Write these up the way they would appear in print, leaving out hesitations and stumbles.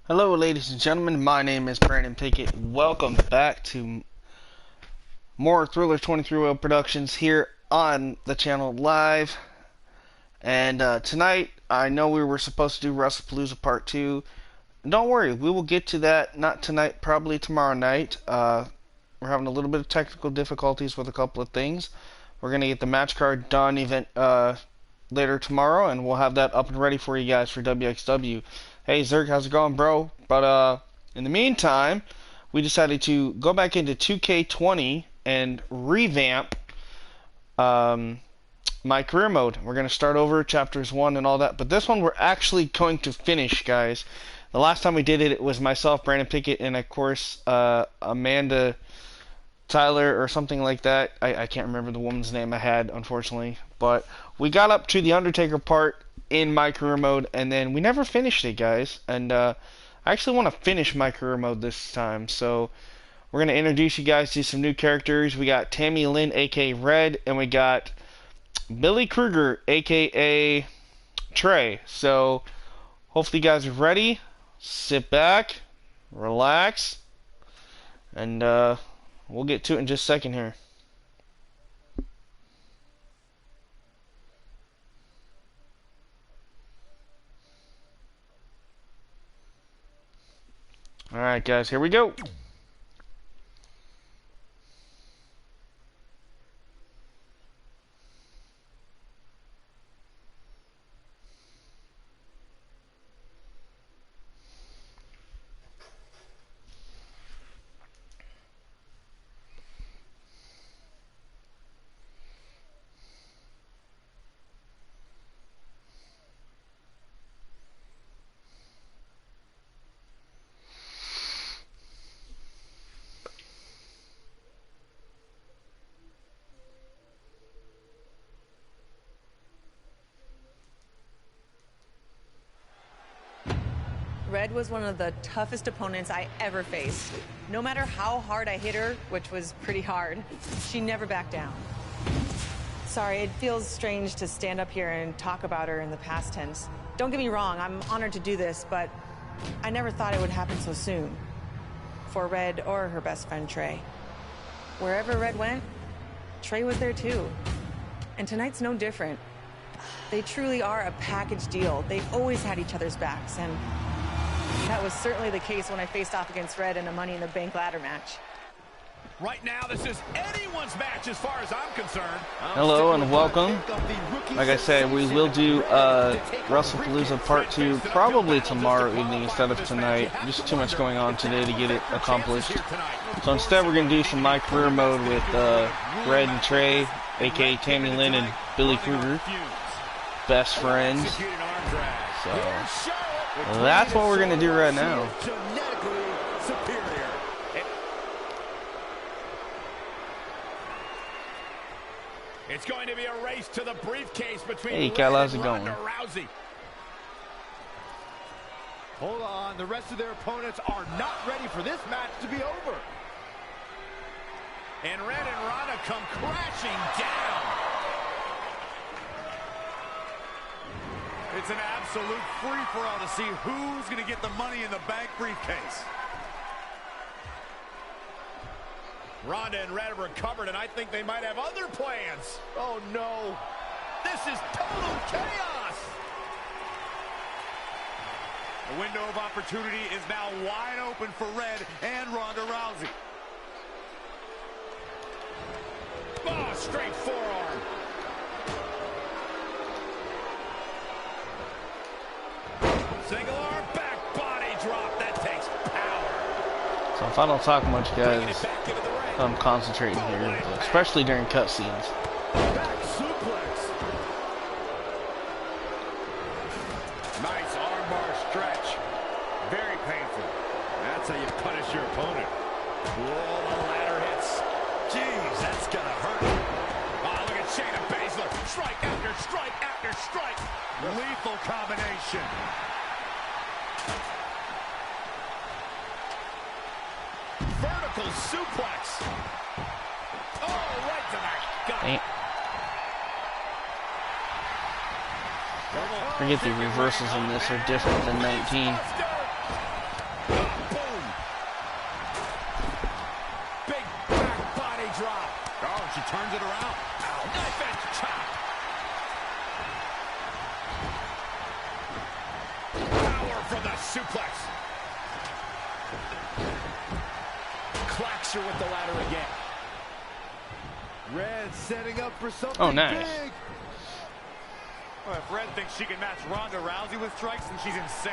Hello, ladies and gentlemen. My name is Brandon Pickett. Welcome back to more Thriller 23 Wheel Productions here on the channel live. And tonight, I know we were supposed to do WrestlePalooza Part 2. Don't worry, we will get to that. Not tonight, probably tomorrow night. We're having a little bit of technical difficulties with a couple of things. We're going to get the match card done later tomorrow, and we'll have that up and ready for you guys for WXW. Hey Zerk, how's it going, bro? But in the meantime, we decided to go back into 2K20 and revamp my career mode. We're going to start over chapters 1 and all that, but this one we're actually going to finish, guys. The last time we did it, it was myself, Brandon Pickett, and of course Amanda Tyler or something like that. I can't remember the woman's name I had, unfortunately, but we got up to the Undertaker part in my career mode, and then we never finished it, guys. And I actually want to finish my career mode this time, so we're going to introduce you guys to some new characters. We got Tammy Lynn, aka Red, and we got Billy Kruger, aka Trey. So hopefully you guys are ready. Sit back, relax, and we'll get to it in just a second here. Alright guys, here we go. Red was one of the toughest opponents I ever faced. No matter how hard I hit her, which was pretty hard, she never backed down. Sorry, it feels strange to stand up here and talk about her in the past tense. Don't get me wrong, I'm honored to do this, but I never thought it would happen so soon. For Red or her best friend, Trey. Wherever Red went, Trey was there too. And tonight's no different. They truly are a package deal. They've always had each other's backs, and that was certainly the case when I faced off against Red in a Money in the Bank ladder match. Right now, this is anyone's match as far as I'm concerned. Hello and welcome. Like I said, we will do WrestlePalooza Part 2 probably tomorrow evening instead of tonight. Just too much going on today to get it accomplished. So instead we're going to do some My Career Mode with Red and Trey, aka Tammy Lynn and Billy Kruger. Best friends. So that's what we're going to do right now. It's going to be a race to the briefcase between Hey, Kyle, how's it Ronda going? Rousey. Hold on, the rest of their opponents are not ready for this match to be over. And Red and Ronda come crashing down. It's an absolute free-for-all to see who's going to get the Money in the Bank briefcase. Ronda and Red have recovered, and I think they might have other plans. Oh, no. This is total chaos. The window of opportunity is now wide open for Red and Ronda Rousey. Oh, straight forearm. Single arm back body drop. That takes power. So if I don't talk much, guys, I'm concentrating here, especially during cutscenes. Back suplex. Nice armbar stretch. Very painful. That's how you punish your opponent. Whoa, the ladder hits. Jeez, that's gonna hurt. Oh, look at Shayna Baszler. Strike after strike after strike. Lethal combination. Vertical suplex. Oh, right to the gut. Damn. Forget the reversals in this are different than 19. out. Ow. Knife edge chop. Power from the suplex. Clacks her with the ladder again. Red setting up for something nice. big. Well, if Red thinks she can match Ronda Rousey with strikes, then she's insane.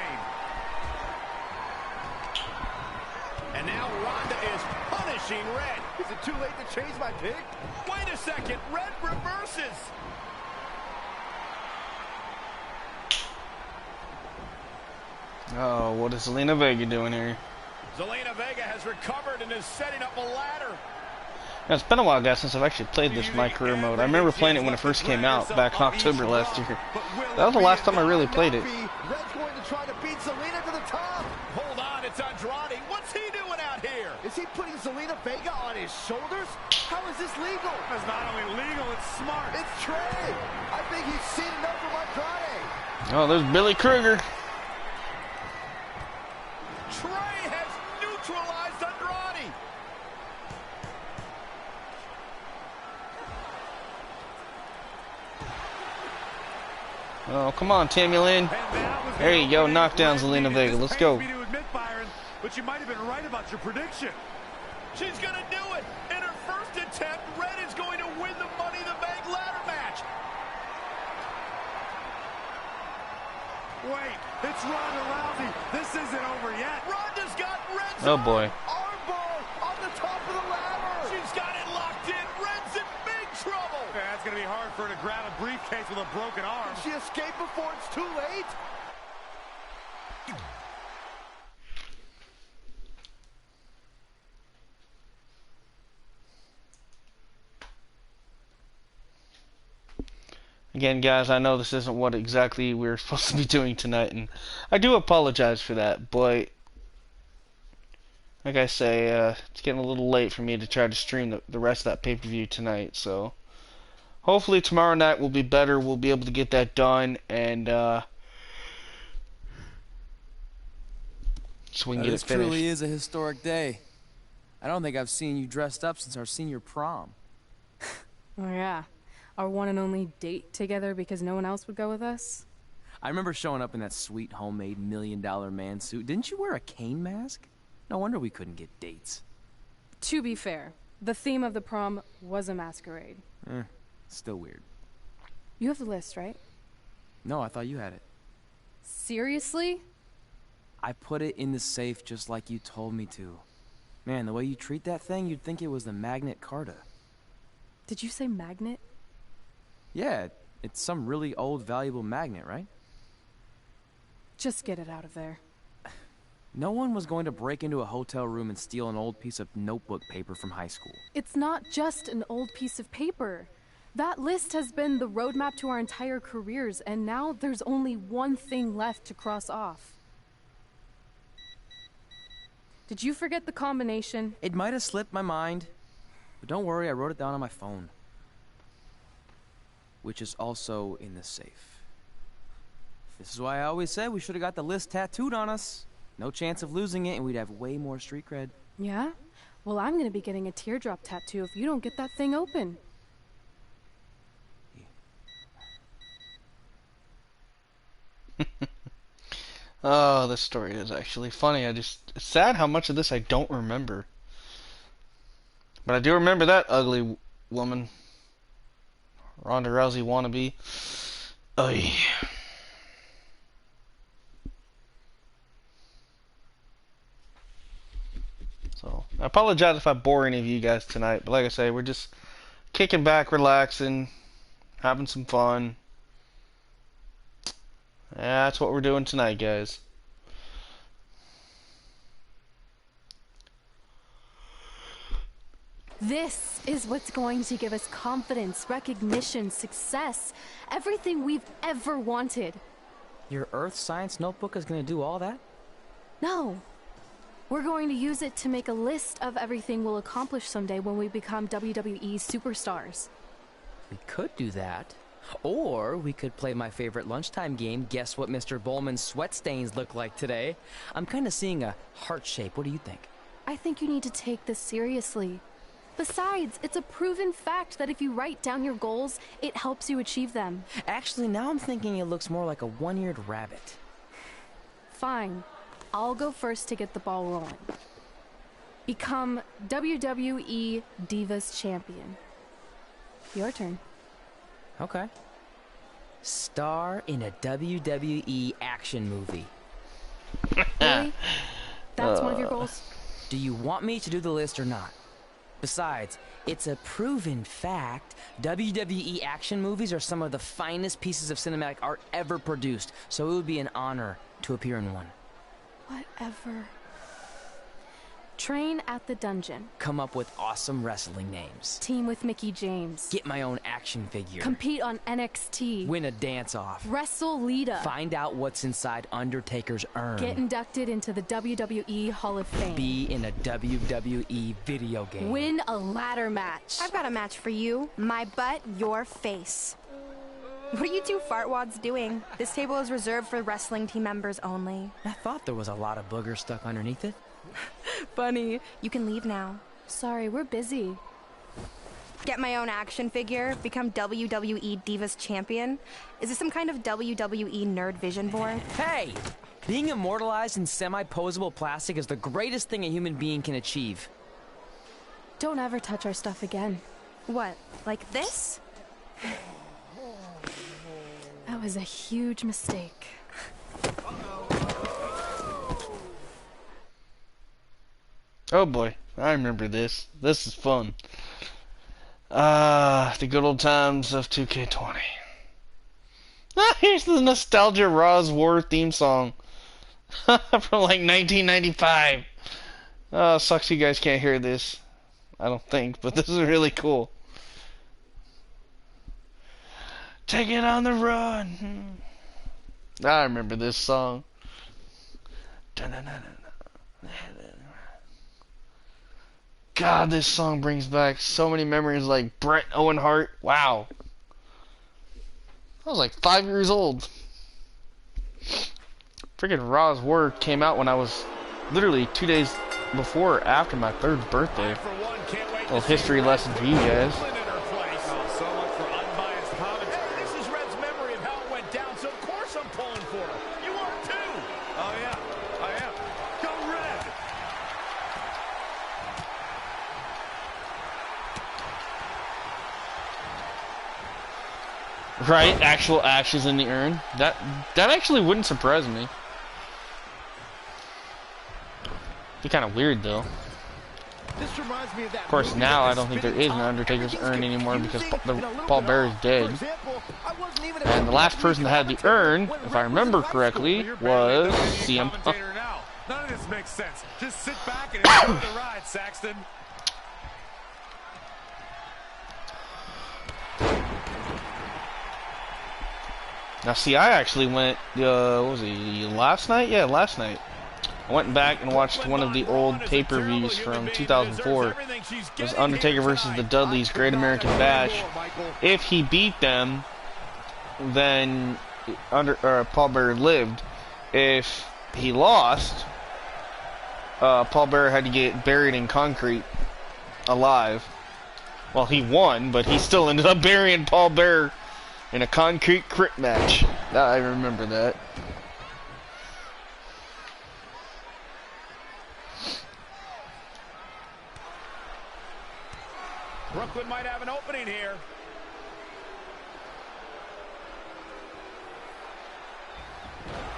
And now Ronda is punishing Red. Is it too late to change my pick? Wait a second. Red reverses. Oh, what is Zelina Vega doing here? Zelina Vega has recovered and is setting up a ladder. Now, it's been a while, guys, since I've actually played this My Career mode. I remember playing it when it first came out back in October last year. That was the last time I really played it. Red's going to try to beat Zelina to the top. Hold on, it's Andrade. What's he doing out here? Is he putting Zelina Vega on his shoulders? How is this legal? It's not only legal, it's smart. It's Trey. I think he's seen enough from Andrade. Oh, there's Billy Kruger. Trey has neutralized Andrade. Oh, come on, Tammy Lynn. There you go, knock down Zelina Vega. Let's go. But you might have been right about your prediction. She's going to do it. In her first attempt, Red is going to win the Money in the Bank ladder match. Wait, it's Ronda Rousey. This isn't over yet. Ronda's got Red's Oh, boy. Armbar on the top of the ladder. She's got it locked in. Red's in big trouble. Yeah, it's going to be hard for her to grab a briefcase with a broken arm. Did she escape before it's too late? Again, guys, I know this isn't what exactly we're supposed to be doing tonight, and I do apologize for that, but like I say, it's getting a little late for me to try to stream the rest of that pay-per-view tonight, so hopefully tomorrow night will be better. We'll be able to get that done, and so we can get it This truly finished. is a historic day. I don't think I've seen you dressed up since our senior prom. Oh yeah, our one and only date together because no one else would go with us. I remember showing up in that sweet homemade $1 million man suit. Didn't you wear a cane mask? No wonder we couldn't get dates. To be fair, the theme of the prom was a masquerade. Still weird. You have the list, right? No, I thought you had it. Seriously? I put it in the safe just like you told me to. Man, the way you treat that thing, you'd think it was the Magnet Carta. Did you say magnet? Yeah, it's some really old, valuable magnet, right? Just get it out of there. No one was going to break into a hotel room and steal an old piece of notebook paper from high school. It's not just an old piece of paper. That list has been the roadmap to our entire careers, and now there's only one thing left to cross off. Did you forget the combination? It might have slipped my mind, but don't worry, I wrote it down on my phone. Which is also in the safe. This is why I always said we should have got the list tattooed on us. No chance of losing it, and we'd have way more street cred. Yeah? Well, I'm gonna be getting a teardrop tattoo if you don't get that thing open. Oh, this story is actually funny. It's sad how much of this I don't remember. But I do remember that ugly woman. Ronda Rousey wannabe. Oy. So, I apologize if I bore any of you guys tonight, but like I say, we're just kicking back, relaxing, having some fun. Yeah, that's what we're doing tonight, guys. This is what's going to give us confidence, recognition, success, everything we've ever wanted. Your Earth Science notebook is going to do all that? No. We're going to use it to make a list of everything we'll accomplish someday when we become WWE superstars. We could do that. Or we could play my favorite lunchtime game, guess what Mr. Bowman's sweat stains look like today. I'm kind of seeing a heart shape. What do you think? I think you need to take this seriously. Besides, it's a proven fact that if you write down your goals, it helps you achieve them. Actually, now I'm thinking it looks more like a one-eared rabbit. Fine. I'll go first to get the ball rolling. Become WWE Divas Champion. Your turn. Okay. Star in a WWE action movie. Really? That's one of your goals? Do you want me to do the list or not? Besides, it's a proven fact, WWE action movies are some of the finest pieces of cinematic art ever produced, so it would be an honor to appear in one. Whatever. Train at the dungeon. Come up with awesome wrestling names. Team with Mickey James. Get my own action figure. Compete on NXT. Win a dance-off. Wrestle Lita. Find out what's inside Undertaker's urn. Get inducted into the WWE Hall of Fame. Be in a WWE video game. Win a ladder match. I've got a match for you. My butt, your face. What are you two fartwads doing? This table is reserved for wrestling team members only. I thought there was a lot of boogers stuck underneath it. Funny. You can leave now. Sorry, we're busy. Get my own action figure, become WWE Divas Champion. Is this some kind of WWE nerd vision board? Hey! Being immortalized in semi-posable plastic is the greatest thing a human being can achieve. Don't ever touch our stuff again. What, like this? That was a huge mistake. Oh boy, I remember this. This is fun. The good old times of 2K20. Here's the nostalgia Raw's War theme song from like 1995. Sucks you guys can't hear this. I don't think, but this is really cool. Take it on the run. I remember this song. God, this song brings back so many memories, like Bret Owen Hart. Wow. I was like 5 years old. Freaking Raw's War came out when I was literally 2 days before or after my 3rd birthday. Little history lesson for you guys. Right, actual ashes in the urn. That actually wouldn't surprise me. Be kind of weird though. This reminds me of that. Of course, now I don't think there is an Undertaker's urn anymore because Paul Bearer is dead. And the last person that had the urn, if I remember correctly, was CM Punk. None of this makes sense. Just sit back and enjoy the ride, Saxton. Now, see, I actually went, what was it, last night? Yeah, last night. I went back and watched one of the old pay-per-views from 2004. It was Undertaker versus the Dudleys, Great American Bash. If he beat them, then Paul Bearer lived. If he lost, Paul Bearer had to get buried in concrete alive. Well, he won, but he still ended up burying Paul Bearer in a concrete crypt match. I remember that. Brooklyn might have an opening here.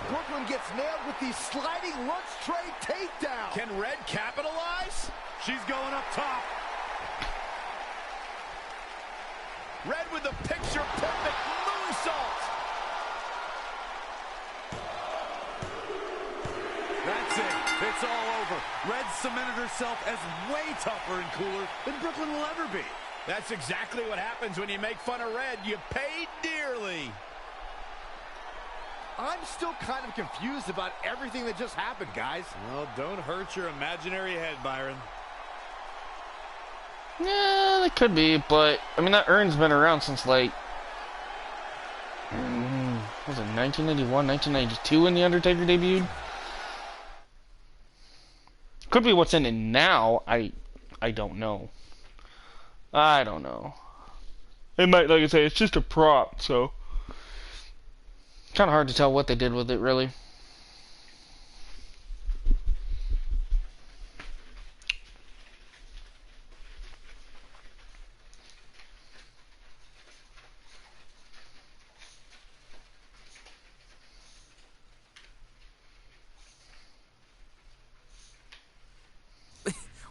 Brooklyn gets nailed with the sliding lunch tray takedown. Can Red capitalize? She's going up top. Red with the picture-perfect moonsault. That's it. It's all over. Red cemented herself as way tougher and cooler than Brooklyn will ever be. That's exactly what happens when you make fun of Red. You pay dearly. I'm still kind of confused about everything that just happened, guys. Well, don't hurt your imaginary head, Byron. Yeah, it could be, but I mean that urn's been around since like was it 1991, 1992 when the Undertaker debuted? Could be what's in it now. I don't know. I don't know. It might, like I say, it's just a prop, so kind of hard to tell what they did with it, really.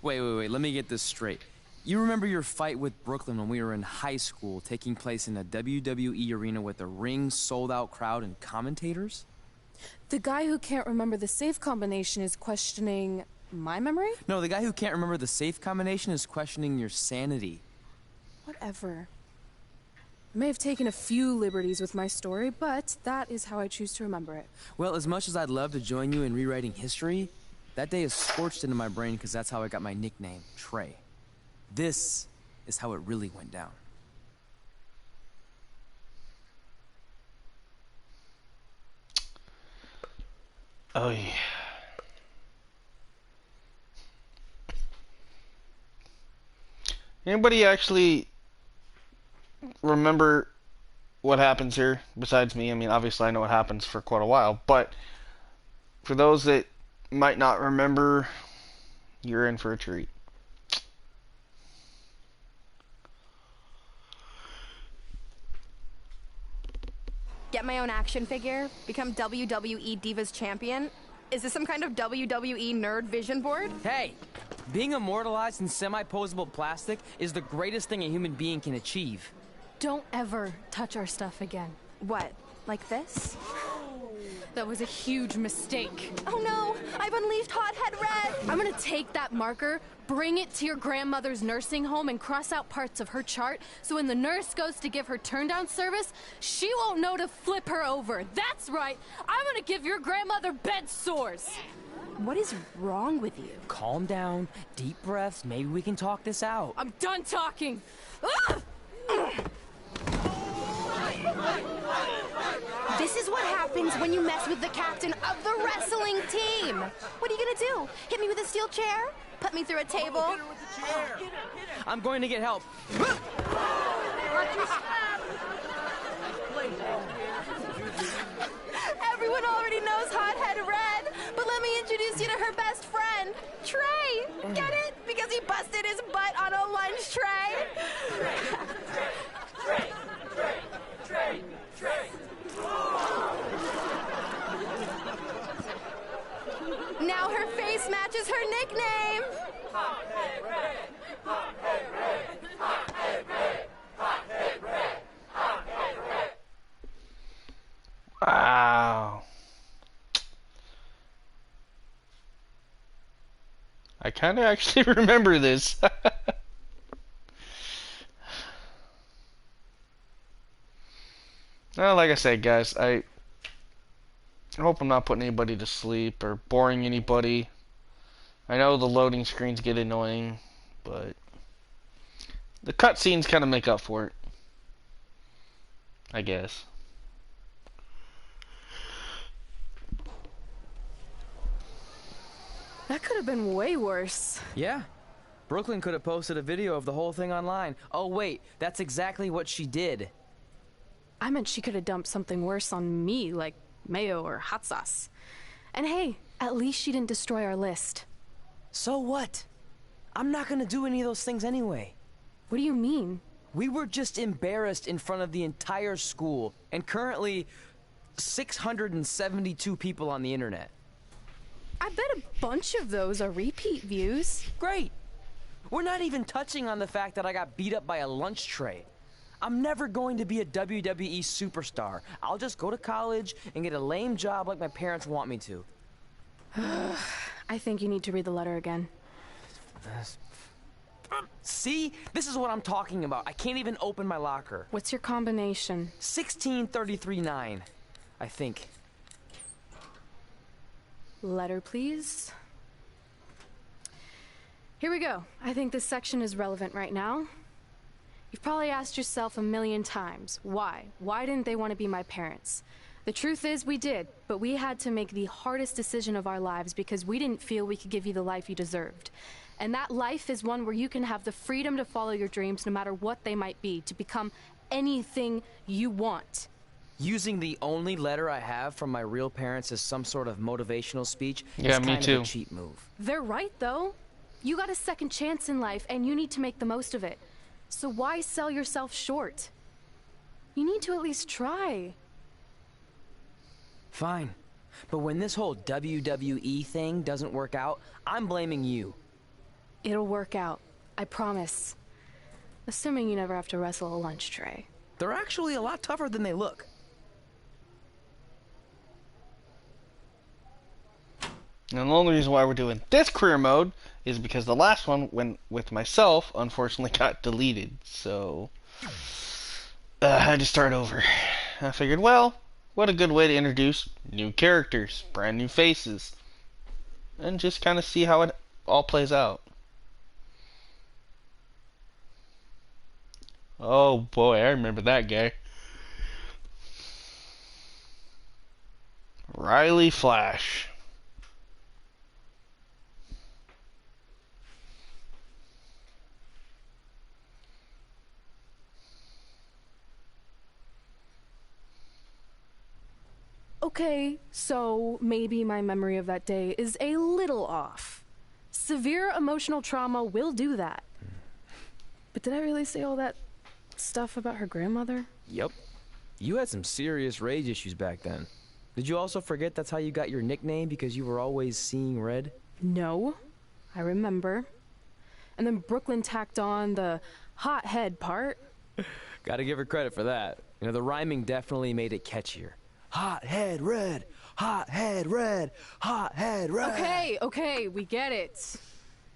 Wait, let me get this straight. You remember your fight with Brooklyn when we were in high school, taking place in a WWE arena with a ring, sold-out crowd, and commentators? The guy who can't remember the safe combination is questioning my memory? No, the guy who can't remember the safe combination is questioning your sanity. Whatever. I may have taken a few liberties with my story, but that is how I choose to remember it. Well, as much as I'd love to join you in rewriting history, that day is scorched into my brain because that's how I got my nickname, Trey. This is how it really went down. Oh, yeah. Anybody actually remember what happens here besides me? I mean, obviously I know what happens for quite a while, but for those that might not remember, you're in for a treat. Get my own action figure? Become WWE Divas Champion? Is this some kind of WWE nerd vision board? Hey! Being immortalized in semi-posable plastic is the greatest thing a human being can achieve. Don't ever touch our stuff again. What? Like this? That was a huge mistake. Oh no! I've unleashed Hothead Red! I'm gonna take that marker, bring it to your grandmother's nursing home, and cross out parts of her chart so when the nurse goes to give her turn-down service, she won't know to flip her over. That's right! I'm gonna give your grandmother bed sores! What is wrong with you? Calm down, deep breaths, maybe we can talk this out. I'm done talking! Ah! This is what happens when you mess with the captain of the wrestling team! What are you gonna do? Hit me with a steel chair? Put me through a table? I'm going to get help. Everyone already knows Hothead Red, but let me introduce you to her best friend, Trey. Get it? Because he busted his butt on a lunch tray. Now her face matches her nickname. Wow. I kind of actually remember this. Well, like I said, guys, I hope I'm not putting anybody to sleep or boring anybody. I know the loading screens get annoying, but the cutscenes kind of make up for it, I guess. That could have been way worse. Yeah. Brooklyn could have posted a video of the whole thing online. Oh, wait, that's exactly what she did. I meant she could have dumped something worse on me, like mayo or hot sauce. And hey, at least she didn't destroy our list. So what? I'm not gonna do any of those things anyway. What do you mean? We were just embarrassed in front of the entire school, and currently 672 people on the internet. I bet a bunch of those are repeat views. Great! We're not even touching on the fact that I got beat up by a lunch tray. I'm never going to be a WWE superstar. I'll just go to college and get a lame job like my parents want me to. I think you need to read the letter again. See? This is what I'm talking about. I can't even open my locker. What's your combination? 1633-9, I think. Letter, please. Here we go. I think this section is relevant right now. You've probably asked yourself a million times, why? Why didn't they want to be my parents? The truth is, we did, but we had to make the hardest decision of our lives because we didn't feel we could give you the life you deserved. And that life is one where you can have the freedom to follow your dreams no matter what they might be, to become anything you want. Using the only letter I have from my real parents as some sort of motivational speech Yeah, is me kind too. of a cheap move. They're right, though. You got a second chance in life, and you need to make the most of it. So why sell yourself short? You need to at least try. Fine. But when this whole WWE thing doesn't work out, I'm blaming you. It'll work out. I promise. Assuming you never have to wrestle a lunch tray. They're actually a lot tougher than they look. And the only reason why we're doing this career mode is because the last one, when with myself, unfortunately got deleted. So I had to start over. I figured, well, what a good way to introduce new characters, brand new faces, and just kind of see how it all plays out. Oh boy, I remember that guy. Riley Flash. Okay, so maybe my memory of that day is a little off. Severe emotional trauma will do that. But did I really say all that stuff about her grandmother? Yep. You had some serious rage issues back then. Did you also forget that's how you got your nickname because you were always seeing red? No, I remember. And then Brooklyn tacked on the hot head part. Gotta give her credit for that. You know, the rhyming definitely made it catchier. Hot head red, hot head red, hot head red. Okay, we get it.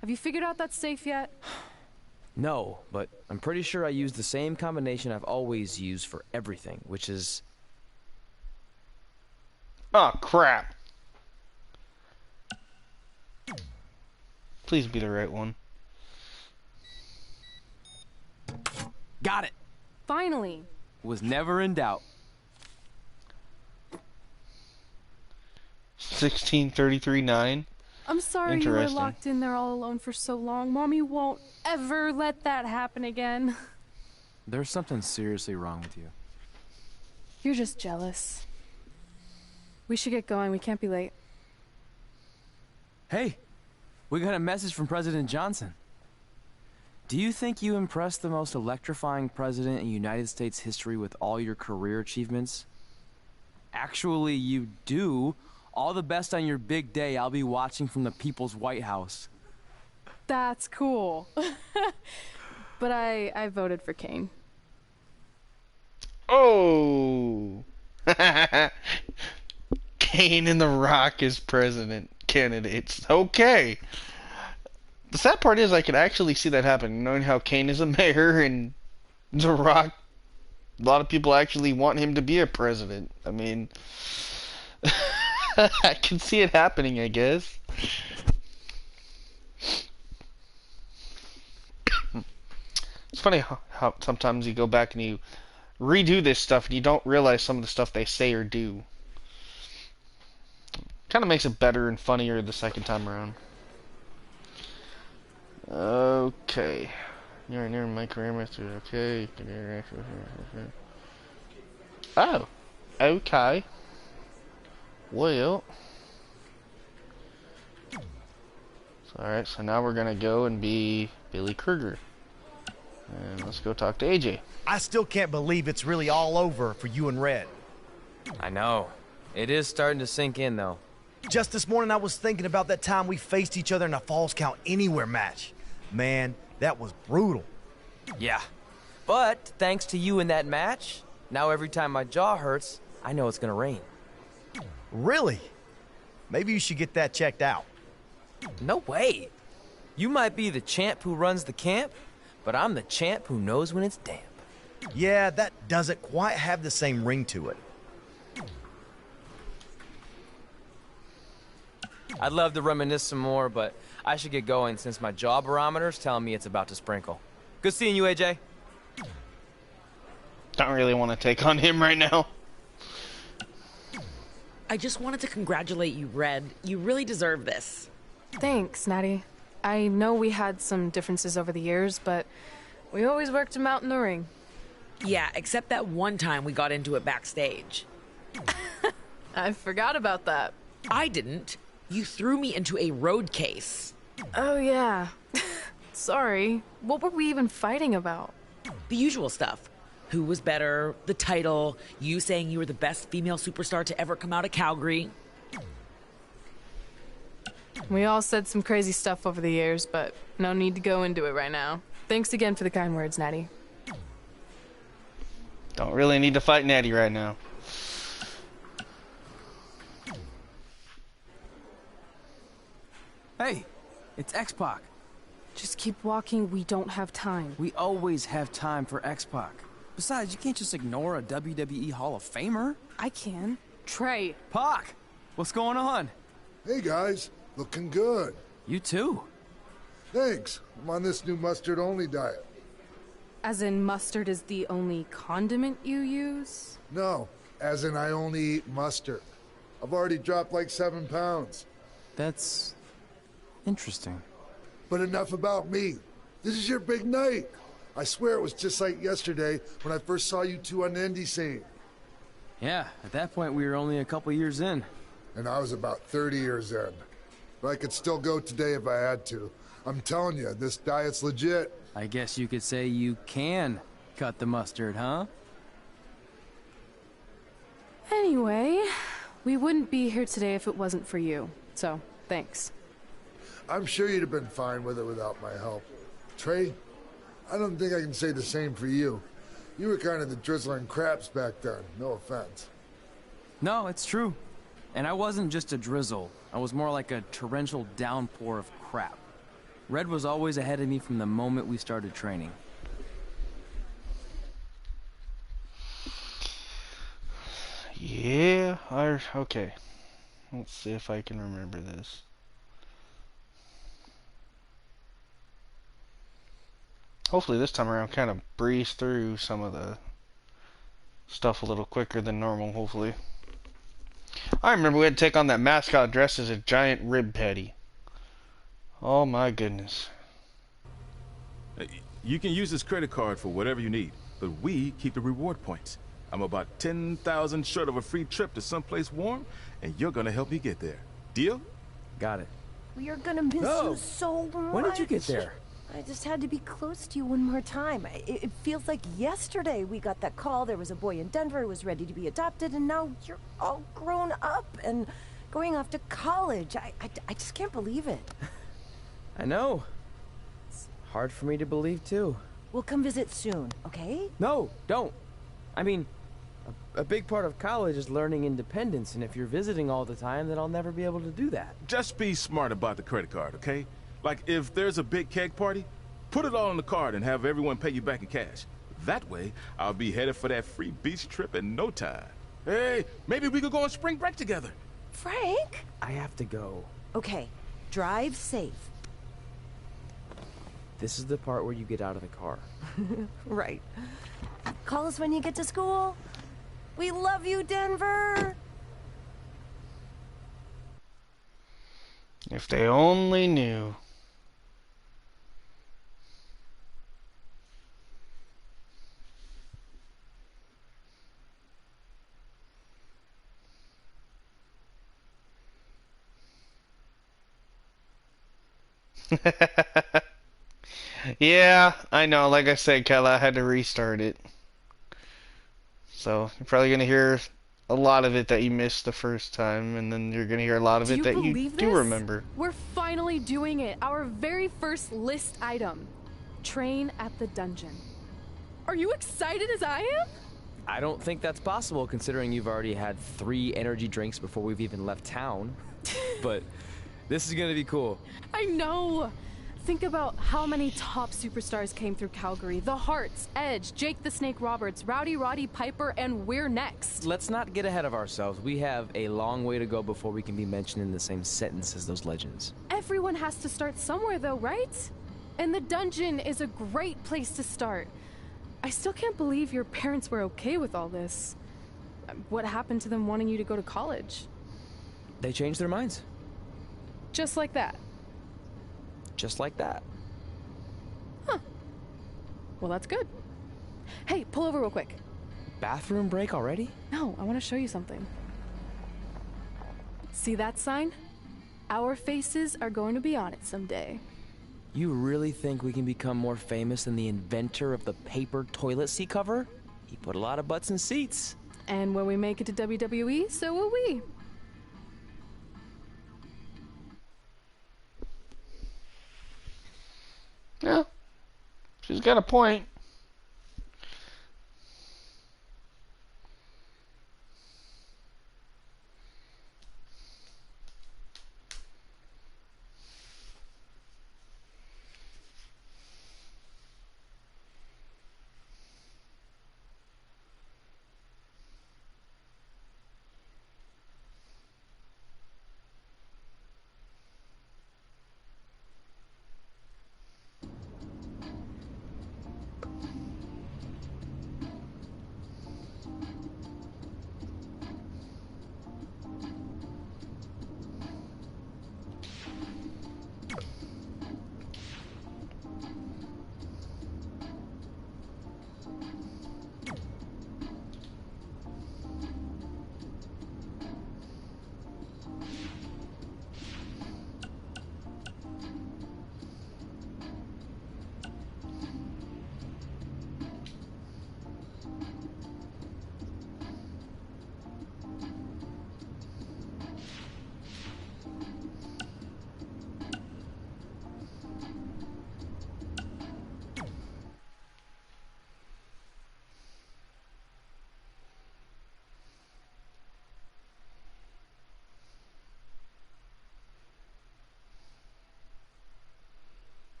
Have you figured out that's safe yet? No, but I'm pretty sure I used the same combination I've always used for everything, which is... Oh, crap. Please be the right one. Got it! Finally. Was never in doubt. 1633-9. I'm sorry you were Interesting. locked in there all alone for so long. Mommy won't ever let that happen again. There's something seriously wrong with you. You're just jealous. We should get going. We can't be late. Hey, we got a message from President Johnson. Do you think you impressed the most electrifying president in United States history with all your career achievements? Actually, you do. All the best on your big day. I'll be watching from the People's White House. That's cool. But I voted for Kane. Oh! Kane and The Rock as president candidates. Okay. The sad part is I could actually see that happen, knowing how Kane is a mayor and The Rock, a lot of people actually want him to be a president. I mean, I can see it happening, I guess. It's funny how sometimes you go back and you redo this stuff and you don't realize some of the stuff they say or do. Kind of makes it better and funnier the second time around. Okay. You're near my career method. Okay. Oh. Okay. Well. Alright, so now we're gonna go and be Billy Kruger. And let's go talk to AJ. I still can't believe it's really all over for you and Red. I know. It is starting to sink in, though. Just this morning I was thinking about that time we faced each other in a Falls Count Anywhere match. Man, that was brutal. Yeah. But, thanks to you in that match, now every time my jaw hurts, I know it's gonna rain. Really? Maybe you should get that checked out. No way. You might be the champ who runs the camp, but I'm the champ who knows when it's damp. Yeah, that doesn't quite have the same ring to it. I'd love to reminisce some more, but I should get going since my jaw barometer's telling me it's about to sprinkle. Good seeing you, AJ. Don't really want to take on him right now. I just wanted to congratulate you, Red. You really deserve this. Thanks, Natty. I know we had some differences over the years, but we always worked them out in the ring. Yeah, except that one time we got into it backstage. I forgot about that. I didn't. You threw me into a road case. Oh, yeah. Sorry. What were we even fighting about? The usual stuff. Who was better, the title, you saying you were the best female superstar to ever come out of Calgary. We all said some crazy stuff over the years, but no need to go into it right now. Thanks again for the kind words, Natty. Don't really need to fight Natty right now. Hey, it's X-Pac. Just keep walking, we don't have time. We always have time for X-Pac. Besides, you can't just ignore a WWE Hall of Famer. I can. Trey. Pac, what's going on? Hey guys, looking good. You too. Thanks. I'm on this new mustard-only diet. As in mustard is the only condiment you use? No, as in I only eat mustard. I've already dropped like 7 pounds. That's interesting. But enough about me. This is your big night. I swear it was just like yesterday when I first saw you two on the indie scene. Yeah, at that point we were only a couple years in. And I was about 30 years in. But I could still go today if I had to. I'm telling you, this diet's legit. I guess you could say you can cut the mustard, huh? Anyway, we wouldn't be here today if it wasn't for you. So, thanks. I'm sure you'd have been fine with it without my help. Trey, I don't think I can say the same for you. You were kind of the drizzling craps back then, no offense. No, it's true. And I wasn't just a drizzle. I was more like a torrential downpour of crap. Red was always ahead of me from the moment we started training. Yeah, okay. Let's see if I can remember this. Hopefully this time around kind of breeze through some of the stuff a little quicker than normal, hopefully. I remember we had to take on that mascot dressed as a giant rib patty. Oh my goodness. You can use this credit card for whatever you need, but we keep the reward points. I'm about 10,000 short of a free trip to someplace warm, and you're gonna help me get there. Deal? Got it. We are gonna miss you so much. When did you get there? I just had to be close to you one more time. It feels like yesterday we got that call. There was a boy in Denver who was ready to be adopted, and now you're all grown up and going off to college. I just can't believe it. I know. It's hard for me to believe, too. We'll come visit soon, okay? No, don't. I mean, a big part of college is learning independence, and if you're visiting all the time, then I'll never be able to do that. Just be smart about the credit card, okay? Like, if there's a big keg party, put it all on the card and have everyone pay you back in cash. That way, I'll be headed for that free beach trip in no time. Hey, maybe we could go on spring break together. Frank? I have to go. Okay, drive safe. This is the part where you get out of the car. Right. Call us when you get to school. We love you, Denver. If they only knew. Yeah, I know. Like I said, Kella, I had to restart it. So, you're probably going to hear a lot of it that you missed the first time, and then you're going to hear a lot of it that you do remember. We're finally doing it. Our very first list item. Train at the dungeon. Are you excited as I am? I don't think that's possible, considering you've already had 3 energy drinks before we've even left town. But this is going to be cool. I know. Think about how many top superstars came through Calgary. The Hearts, Edge, Jake the Snake Roberts, Rowdy Roddy Piper, and we're next. Let's not get ahead of ourselves. We have a long way to go before we can be mentioned in the same sentence as those legends. Everyone has to start somewhere though, right? And the dungeon is a great place to start. I still can't believe your parents were okay with all this. What happened to them wanting you to go to college? They changed their minds. Just like that. Just like that. Huh. Well, that's good. Hey, pull over real quick. Bathroom break already? No, I want to show you something. See that sign? Our faces are going to be on it someday. You really think we can become more famous than the inventor of the paper toilet seat cover? He put a lot of butts in seats. And when we make it to WWE, so will we. Yeah, she's got a point.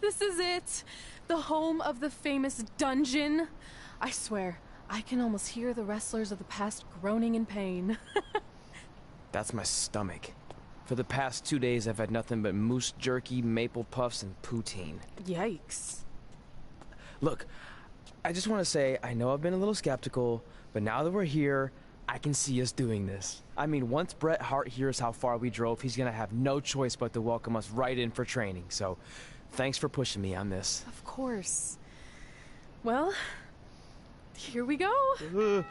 This is it. The home of the famous dungeon. I swear, I can almost hear the wrestlers of the past groaning in pain. That's my stomach. For the past 2 days, I've had nothing but moose jerky, maple puffs, and poutine. Yikes. Look, I just want to say, I know I've been a little skeptical, but now that we're here, I can see us doing this. I mean, once Bret Hart hears how far we drove, he's gonna have no choice but to welcome us right in for training. So, thanks for pushing me on this. Of course. Well, here we go.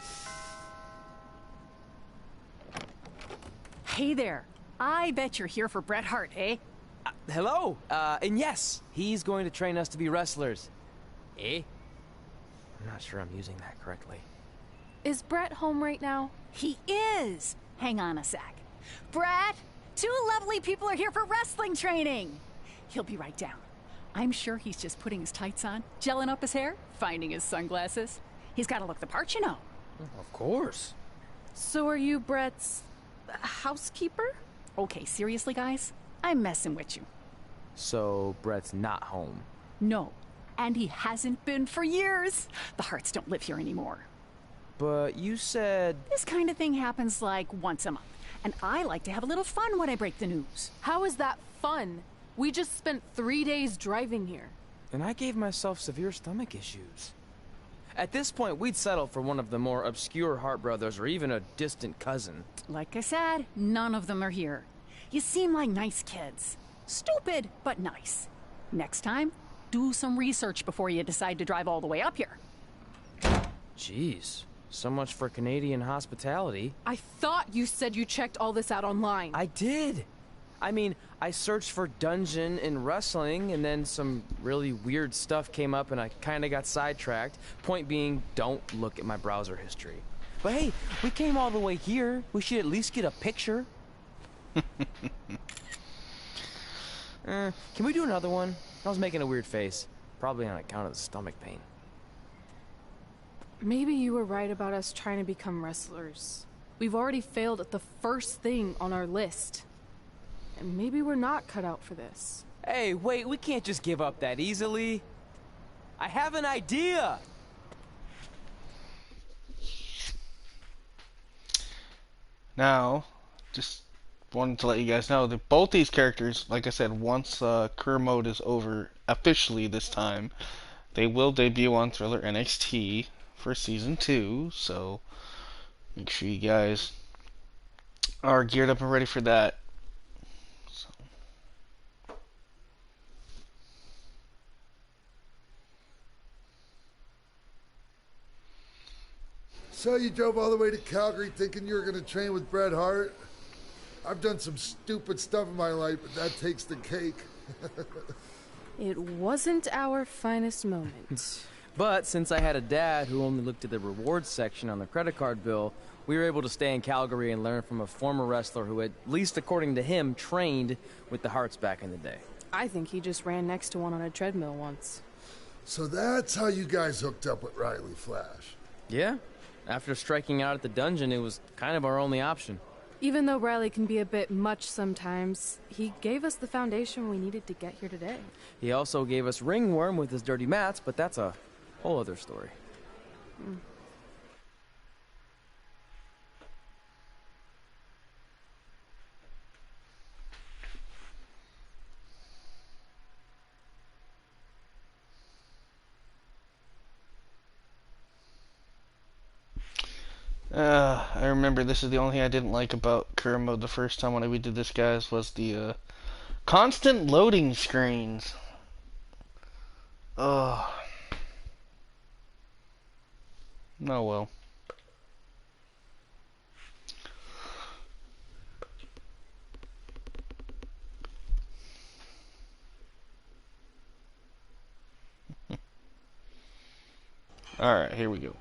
Hey there. I bet you're here for Bret Hart, eh? Hello, and yes, he's going to train us to be wrestlers. Eh? I'm not sure I'm using that correctly. Is Bret home right now? He is. Hang on a sec. Bret, two lovely people are here for wrestling training. He'll be right down. I'm sure he's just putting his tights on, gelling up his hair, finding his sunglasses. He's got to look the part, you know. Of course. So are you Bret's housekeeper? Okay, seriously, guys? I'm messing with you. So, Bret's not home? No, and he hasn't been for years. The Harts don't live here anymore. But you said... This kind of thing happens like once a month, and I like to have a little fun when I break the news. How is that fun? We just spent 3 days driving here. And I gave myself severe stomach issues. At this point, we'd settle for one of the more obscure Hart brothers or even a distant cousin. Like I said, none of them are here. You seem like nice kids. Stupid, but nice. Next time, do some research before you decide to drive all the way up here. Jeez. So much for Canadian hospitality. I thought you said you checked all this out online. I did. I mean, I searched for dungeon in wrestling, and then some really weird stuff came up, and I kind of got sidetracked. Point being, don't look at my browser history. But hey, we came all the way here. We should at least get a picture. Can we do another one? I was making a weird face. Probably on account of the stomach pain. Maybe you were right about us trying to become wrestlers. We've already failed at the first thing on our list. And maybe we're not cut out for this. Hey, wait, we can't just give up that easily. I have an idea! Now, just wanted to let you guys know that both these characters, like I said, once career mode is over officially this time, they will debut on Thriller NXT for season 2. So make sure you guys are geared up and ready for that. So you drove all the way to Calgary thinking you were going to train with Bret Hart? I've done some stupid stuff in my life, but that takes the cake. It wasn't our finest moment. But since I had a dad who only looked at the rewards section on the credit card bill, we were able to stay in Calgary and learn from a former wrestler who, at least according to him, trained with the Harts back in the day. I think he just ran next to one on a treadmill once. So that's how you guys hooked up with Riley Flash. Yeah. After striking out at the dungeon, it was kind of our only option. Even though Riley can be a bit much sometimes, he gave us the foundation we needed to get here today. He also gave us Ringworm with his dirty mats, but that's a whole other story. I remember this is the only thing I didn't like about career mode the first time when we did this, guys, was the constant loading screens. Oh. Oh well. Alright, here we go.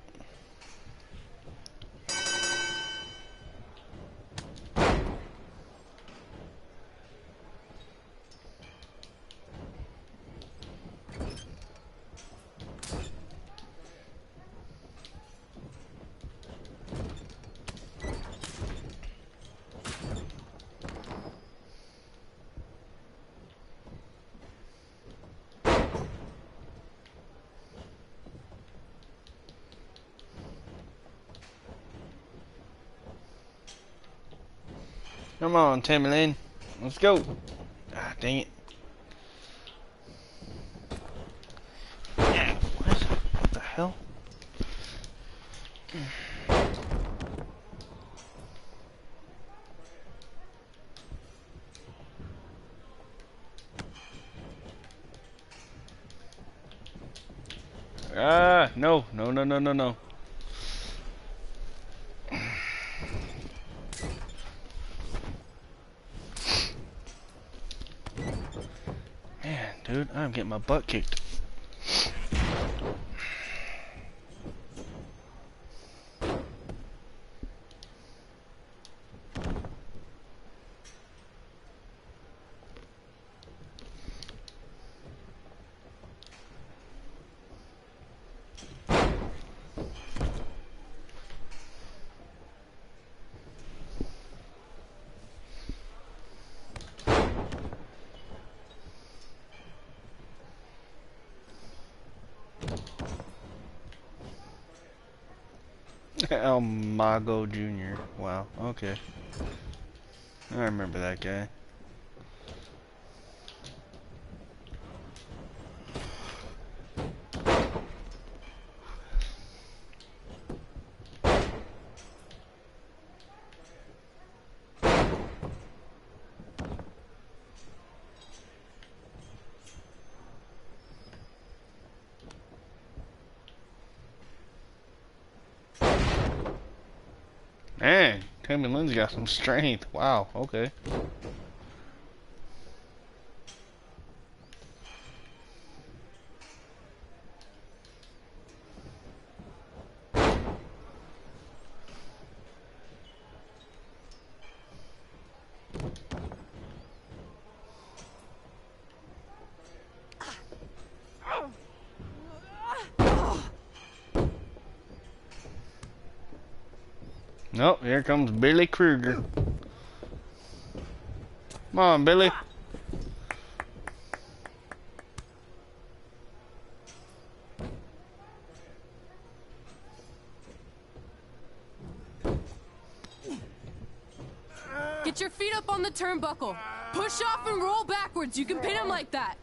Come on, Tammy Lynn. Let's go. Ah, dang it. What the hell? Ah, no. No, no, no, no, no. Dude, I'm getting my butt kicked. El Mago Jr. Wow, okay. I remember that guy. Man, Tammy Lynn's got some strength. Wow, okay. Nope, here comes Billy Kruger. Come on, Billy. Get turnbuckle. Push off and roll backwards. You can pin him like that.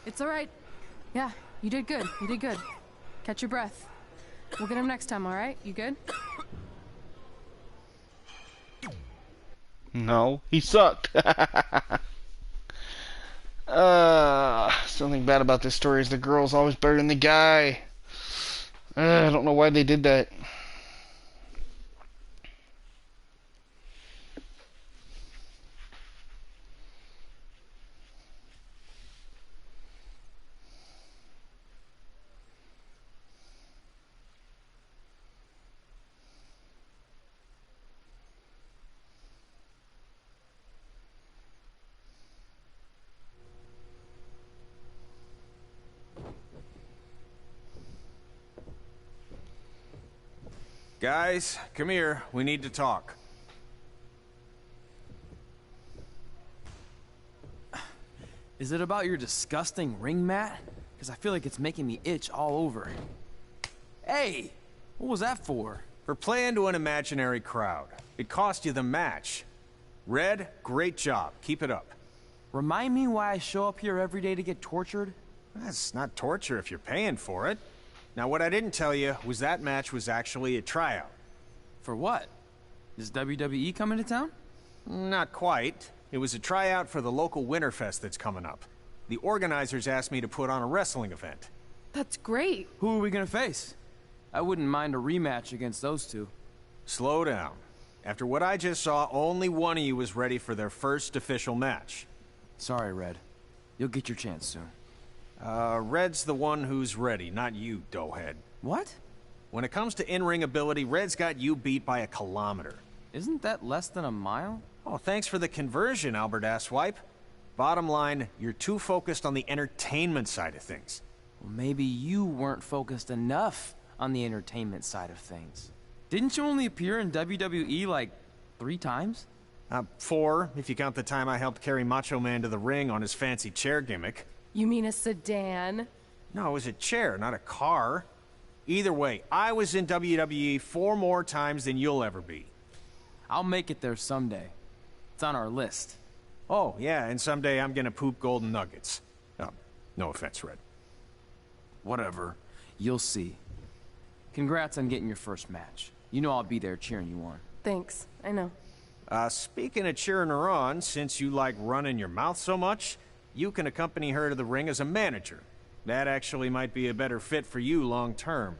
It's all right. Yeah, you did good. You did good. Catch your breath. We'll get him next time, all right? You good? No, he sucked. Something bad about this story is the girl's always better than the guy. I don't know why they did that. Guys, come here. We need to talk. Is it about your disgusting ring mat? Because I feel like it's making me itch all over. Hey! What was that for? For playing to an imaginary crowd. It cost you the match. Red, great job. Keep it up. Remind me why I show up here every day to get tortured? That's not torture if you're paying for it. Now, what I didn't tell you was that match was actually a tryout. For what? Is WWE coming to town? Not quite. It was a tryout for the local Winterfest that's coming up. The organizers asked me to put on a wrestling event. That's great. Who are we gonna face? I wouldn't mind a rematch against those two. Slow down. After what I just saw, only one of you was ready for their first official match. Sorry, Red. You'll get your chance soon. Red's the one who's ready, not you, doughhead. What? When it comes to in-ring ability, Red's got you beat by a kilometer. Isn't that less than a mile? Oh, thanks for the conversion, Albert Asswipe. Bottom line, you're too focused on the entertainment side of things. Well, maybe you weren't focused enough on the entertainment side of things. Didn't you only appear in WWE like 3 times? 4, if you count the time I helped carry Macho Man to the ring on his fancy chair gimmick. You mean a sedan? No, it was a chair, not a car. Either way, I was in WWE 4 more times than you'll ever be. I'll make it there someday. It's on our list. Oh, yeah, and someday I'm gonna poop golden nuggets. Oh, no offense, Red. Whatever. You'll see. Congrats on getting your first match. You know I'll be there cheering you on. Thanks. I know. Speaking of cheering her on, since you like running your mouth so much, you can accompany her to the ring as a manager. That actually might be a better fit for you long term.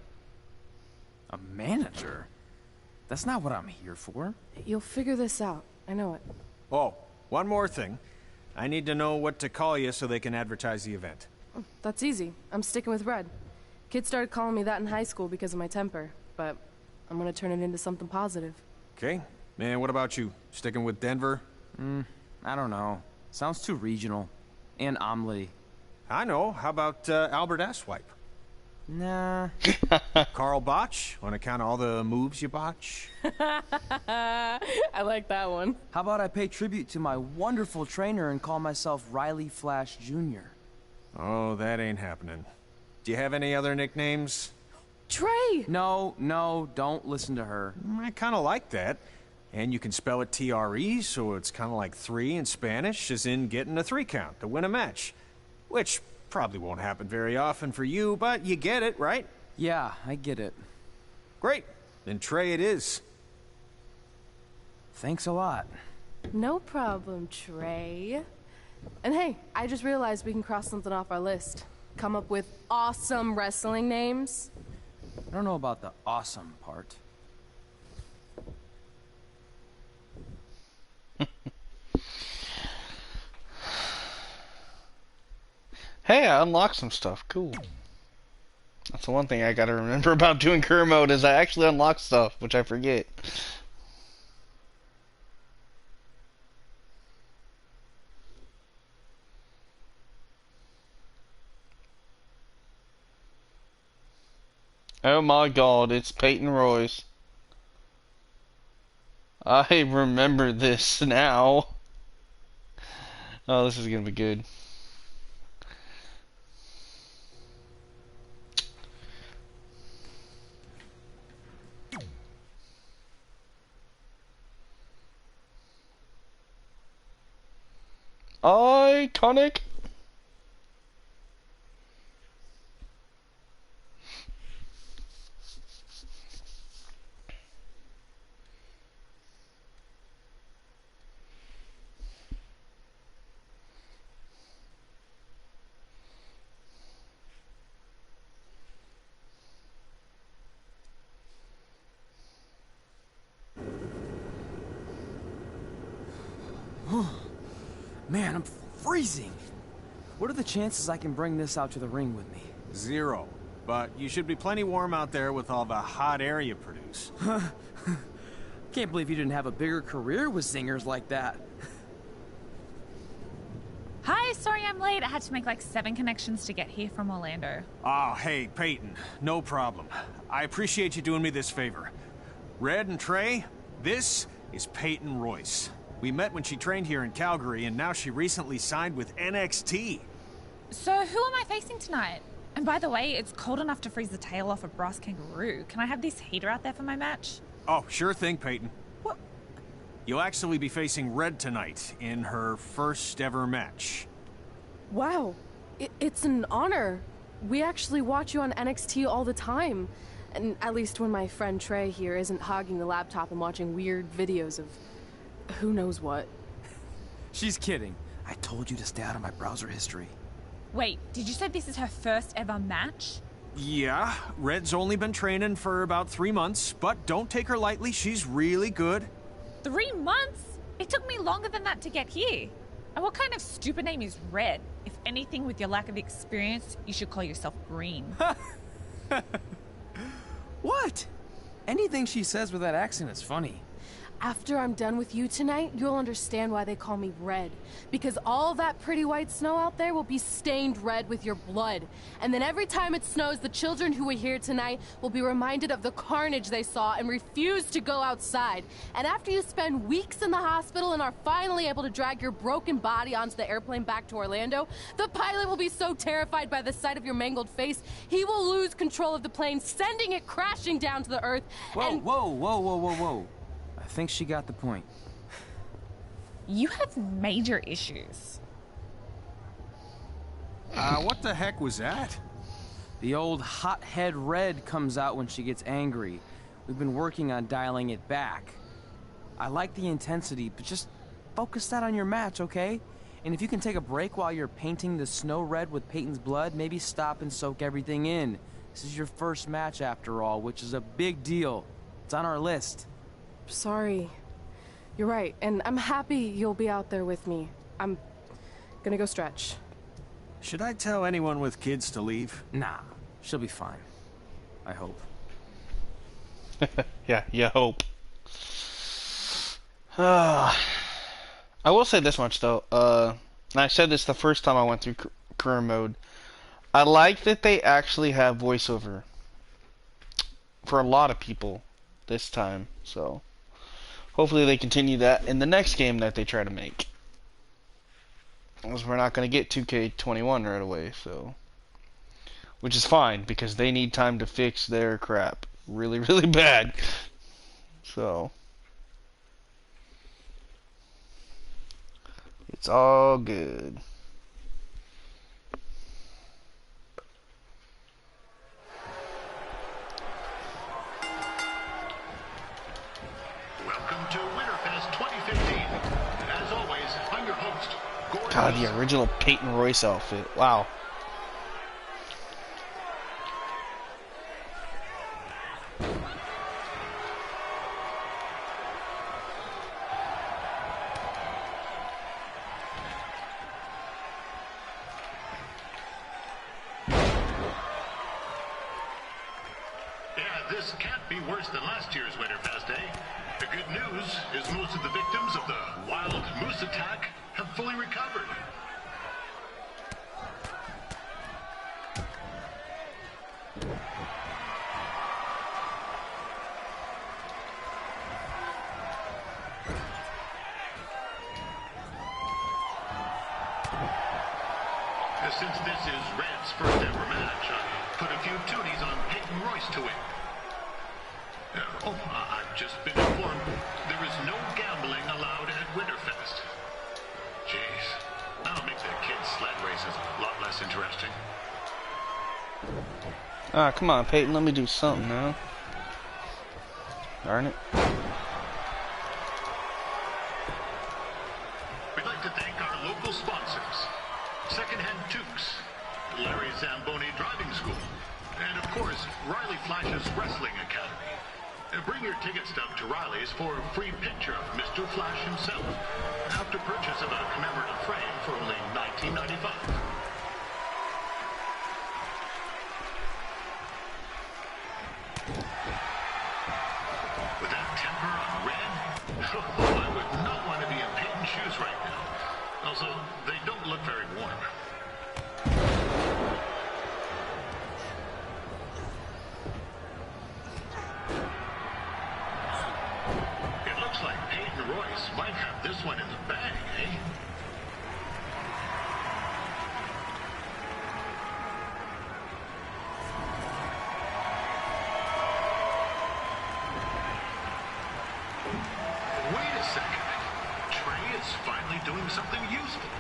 A manager? That's not what I'm here for. You'll figure this out. I know it. Oh, one more thing. I need to know what to call you so they can advertise the event. That's easy. I'm sticking with Red. Kids started calling me that in high school because of my temper, but I'm gonna turn it into something positive. Okay. Man, what about you? Sticking with Denver? I don't know. Sounds too regional. And omelet. I know. How about Albert Asswipe? Nah. Carl Botch, on account of all the moves you botch? I like that one. How about I pay tribute to my wonderful trainer and call myself Riley Flash Jr.? Oh, that ain't happening. Do you have any other nicknames? Trey! No, don't listen to her. I kind of like that. And you can spell it T-R-E, so it's kind of like 3 in Spanish, as in getting a 3 count to win a match. Which probably won't happen very often for you, but you get it, right? Yeah, I get it. Great. Then Trey it is. Thanks a lot. No problem, Trey. And hey, I just realized we can cross something off our list. Come up with awesome wrestling names. I don't know about the awesome part. Hey, I unlocked some stuff. Cool. That's the one thing I gotta remember about doing career mode is I actually unlock stuff, which I forget. Oh my god, it's Peyton Royce. I remember this now. Oh, this is gonna be good. Iconic. Man, I'm freezing. What are the chances I can bring this out to the ring with me? 0. But you should be plenty warm out there with all the hot air you produce. Can't believe you didn't have a bigger career with zingers like that. Hi, sorry I'm late. I had to make like 7 connections to get here from Orlando. Oh, hey, Peyton. No problem. I appreciate you doing me this favor. Red and Trey, this is Peyton Royce. We met when she trained here in Calgary, and now she recently signed with NXT. So who am I facing tonight? And by the way, it's cold enough to freeze the tail off a brass kangaroo. Can I have this heater out there for my match? Oh, sure thing, Peyton. What? You'll actually be facing Red tonight in her first ever match. Wow, it's an honor. We actually watch you on NXT all the time. And at least when my friend Trey here isn't hogging the laptop and watching weird videos of who knows what. She's kidding. I told you to stay out of my browser history. Wait, did you say this is her first ever match? Yeah, Red's only been training for about 3 months, but don't take her lightly, she's really good. 3 months? It took me longer than that to get here. And what kind of stupid name is Red? If anything, with your lack of experience, you should call yourself Green. What? Anything she says with that accent is funny. After I'm done with you tonight, you'll understand why they call me Red. Because all that pretty white snow out there will be stained red with your blood. And then every time it snows, the children who are here tonight will be reminded of the carnage they saw and refuse to go outside. And after you spend weeks in the hospital and are finally able to drag your broken body onto the airplane back to Orlando, the pilot will be so terrified by the sight of your mangled face, he will lose control of the plane, sending it crashing down to the earth. Whoa. I think she got the point. You have major issues. What the heck was that? The old hothead Red comes out when she gets angry. We've been working on dialing it back. I like the intensity, but just focus that on your match, okay? And if you can take a break while you're painting the snow red with Peyton's blood, maybe stop and soak everything in. This is your first match after all, which is a big deal. It's on our list. Sorry. You're right, and I'm happy you'll be out there with me. I'm gonna go stretch. Should I tell anyone with kids to leave? Nah, she'll be fine. I hope. Yeah, you hope. I will say this much though. And I said this the first time I went through career mode. I like that they actually have voiceover for a lot of people this time. So hopefully they continue that in the next game that they try to make. Because we're not going to get 2K21 right away, so. Which is fine, because they need time to fix their crap really, really bad. So. It's all good. Welcome to Winterfest 2015. As always, I'm your host, Gordon. God, the original Peyton Royce outfit. Wow. This can't be worse than last year's Winterfest, eh? The good news is most of the victims of the wild moose attack have fully recovered. Since this is Red's first ever match, I put a few tooties on Peyton Royce to win. I've just been informed there is no gambling allowed at Winterfest. Jeez, that'll make the kids' sled races a lot less interesting. Ah, come on, Peyton, let me do something now. Darn it. We'd like to thank our local sponsors. Secondhand Tukes, Larry Zamboni Driving School, and of course, Riley Flash's Wrestling Academy. Bring your ticket stub to Riley's for a free picture of Mr. Flash himself, after purchase of a commemorative frame for only $19.95. With that temper on Red, I would not want to be in Peyton's shoes right now. Also, they don't look very warm. It looks like Peyton Royce might have this one in the bag, eh? Wait a second. Trey is finally doing something useful.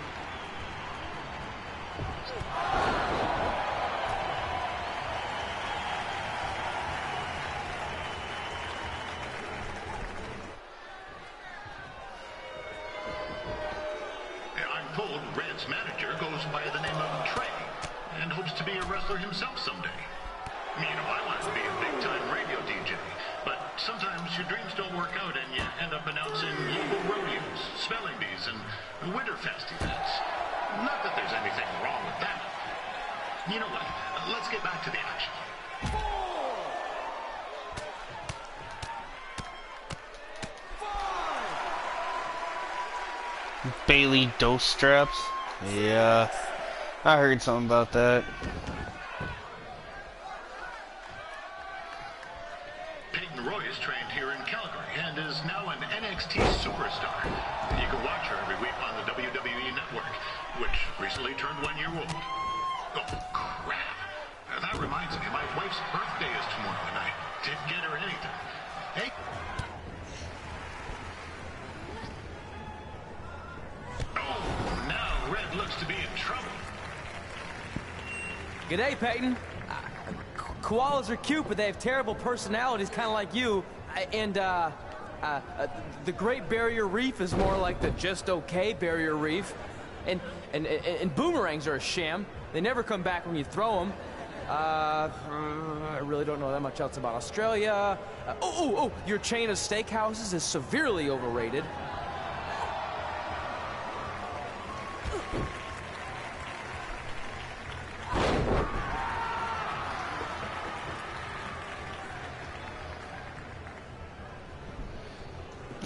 I'm told Red's manager goes by the name of Trey and hopes to be a wrestler himself someday. You know, I want to be a big-time radio DJ, but sometimes your dreams don't work out and you end up announcing local rodeos, spelling bees, and Winterfest events. Not that there's anything wrong with that. You know what? Let's get back to the action. Bailey dose straps? Yeah. I heard something about that. Peyton Royce trained here in Calgary and is now an NXT superstar. You can watch her every week on the WWE Network, which recently turned 1 year old. Oh, crap. That reminds me, my wife's birthday is tomorrow, and I didn't get her anything. Hey. Oh, now Red looks to be in trouble. G'day, Peyton. Koalas are cute, but they have terrible personalities, kind of like you. And, the Great Barrier Reef is more like the just okay Barrier Reef. And boomerangs are a sham. They never come back when you throw them. I really don't know that much else about Australia. Your chain of steakhouses is severely overrated.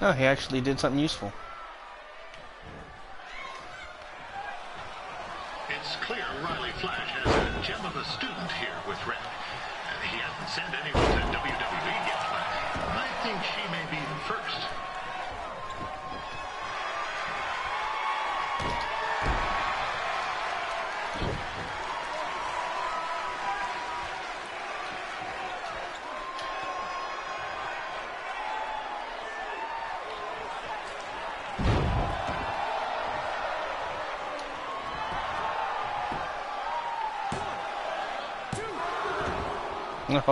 Oh, he actually did something useful. It's clear Riley Flash has a gem of a student here with Red. He hasn't sent anyone to WWE yet, but I think she may be the first.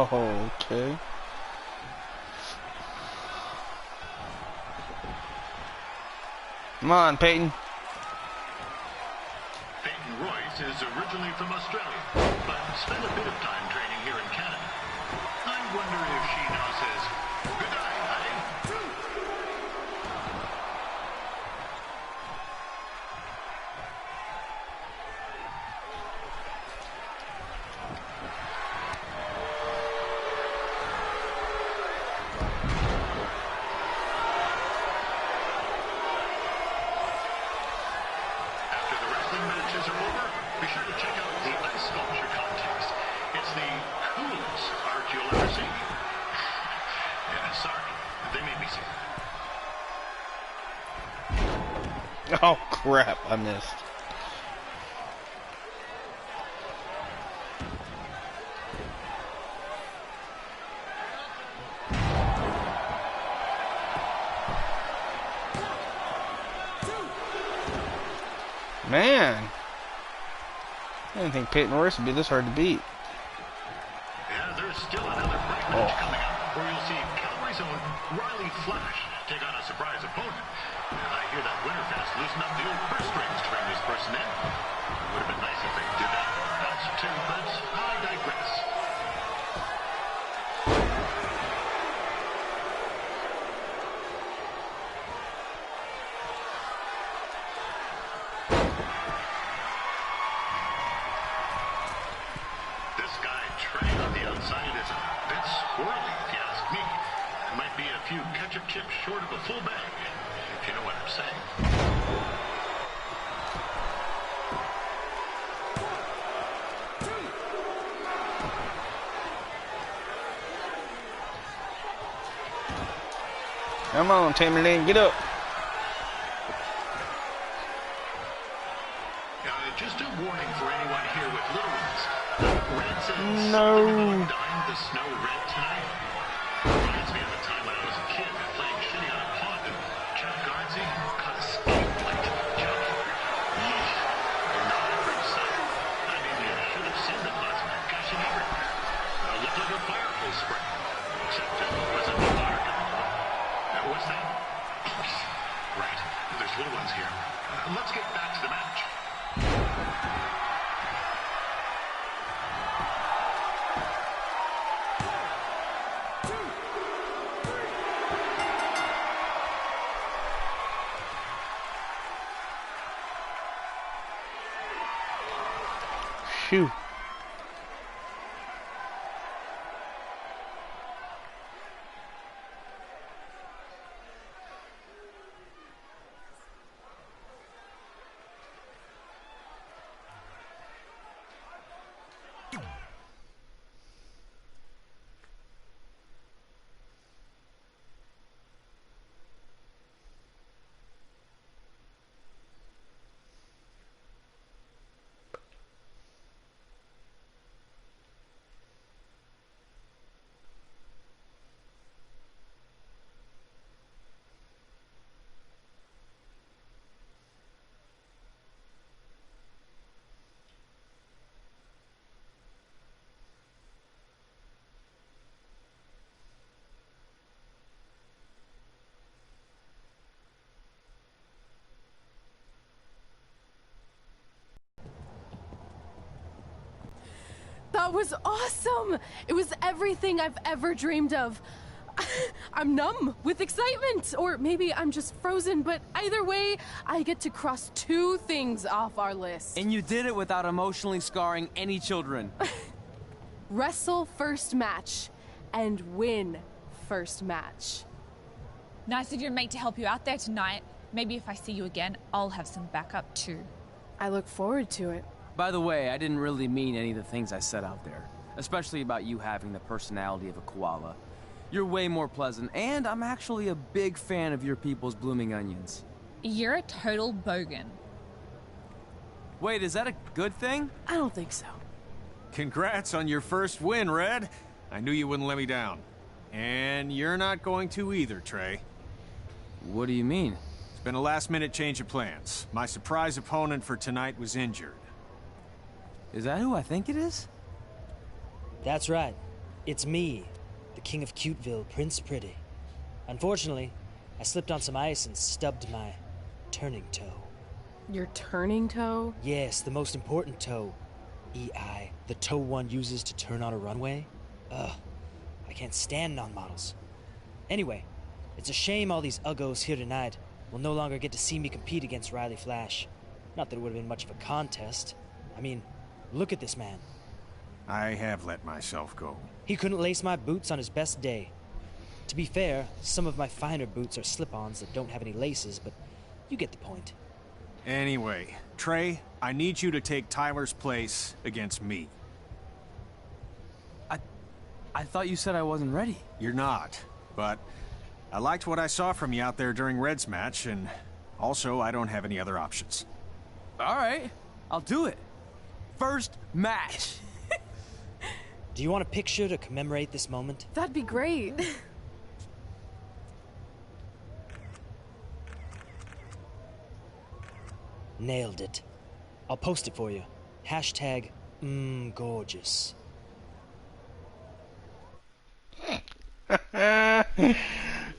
Oh, okay. Come on, Peyton. Peyton Royce is originally from Australia, but spent a bit of time training here in Canada. I wonder if she now says, "Good night, honey." Matches are over. Be sure to check out the ice sculpture contest. It's the coolest art you'll ever see. Yeah, sorry, they made me say that. Oh crap, I missed. Man, I didn't think Peyton Royce would be this hard to beat. Yeah, there's still another great match coming up where you'll see Calgary's own Riley Flash take on a surprise opponent. And I hear that Winterfest loosened up the old purse strings to bring this person in. It would have been nice if they did that in the past too, but I digress. This guy, Trey, on the outside is a bit squirrely, if you ask me. Might be a few ketchup chips short of a full bag, if you know what I'm saying. Come on, Tamerlane, get up. Just a warning for anyone here with little ones. Red says No. dying the snow red tonight. Reminds me of a time when I was a kid playing shitty on a pond and Chuck Garnsey caught a skate like jump. Yeesh. Not a pretty sight. I mean, you should have seen the plasma gushing everywhere. Looked like a fire hose spray. Except it wasn't a fire gun. What's that? Right. There's little ones here. Let's get back to the match. Phew. That was awesome! It was everything I've ever dreamed of. I'm numb with excitement, or maybe I'm just frozen, but either way, I get to cross 2 things off our list. And you did it without emotionally scarring any children. Wrestle first match, and win first match. Nice of your mate to help you out there tonight. Maybe if I see you again, I'll have some backup too. I look forward to it. By the way, I didn't really mean any of the things I said out there. Especially about you having the personality of a koala. You're way more pleasant, and I'm actually a big fan of your people's blooming onions. You're a total bogan. Wait, is that a good thing? I don't think so. Congrats on your first win, Red. I knew you wouldn't let me down. And you're not going to either, Trey. What do you mean? It's been a last-minute change of plans. My surprise opponent for tonight was injured. Is that who I think it is? That's right. It's me, the King of Cuteville, Prince Pretty. Unfortunately, I slipped on some ice and stubbed my turning toe. Your turning toe? Yes, the most important toe. EI, the toe one uses to turn on a runway. Ugh, I can't stand non-models. Anyway, it's a shame all these uggos here tonight will no longer get to see me compete against Riley Flash. Not that it would have been much of a contest. I mean, look at this man. I have let myself go. He couldn't lace my boots on his best day. To be fair, some of my finer boots are slip-ons that don't have any laces, but you get the point. Anyway, Trey, I need you to take Tyler's place against me. I thought you said I wasn't ready. You're not, but I liked what I saw from you out there during Red's match, and Also, I don't have any other options. All right, I'll do it. First match. Do you want a picture to commemorate this moment? That'd be great. Nailed it. I'll post it for you. Hashtag gorgeous.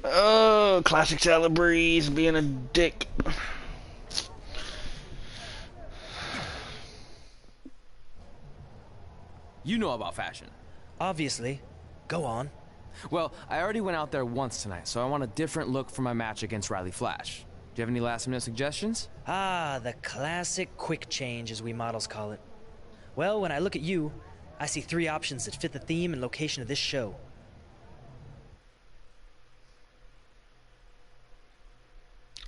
Oh, classic Salad Breeze being a dick. You know about fashion. Obviously. Go on. Well, I already went out there once tonight, so I want a different look for my match against Riley Flash. Do you have any last-minute suggestions? Ah, the classic quick change, as we models call it. Well, when I look at you, I see 3 options that fit the theme and location of this show.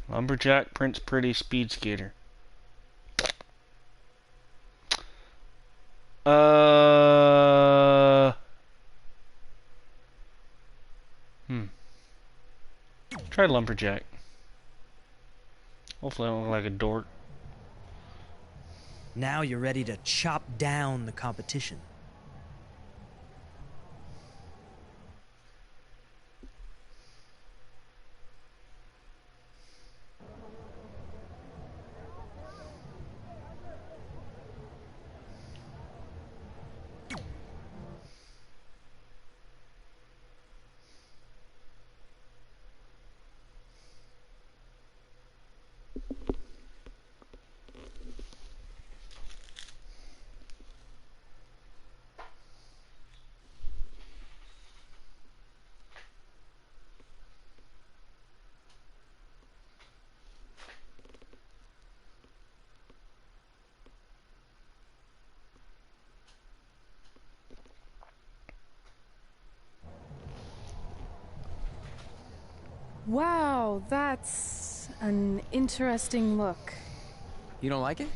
Lumberjack, Prince Pretty, Speed Skater. Try Lumberjack. Hopefully I don't look like a dork. Now you're ready to chop down the competition. Wow, that's an interesting look. You don't like it?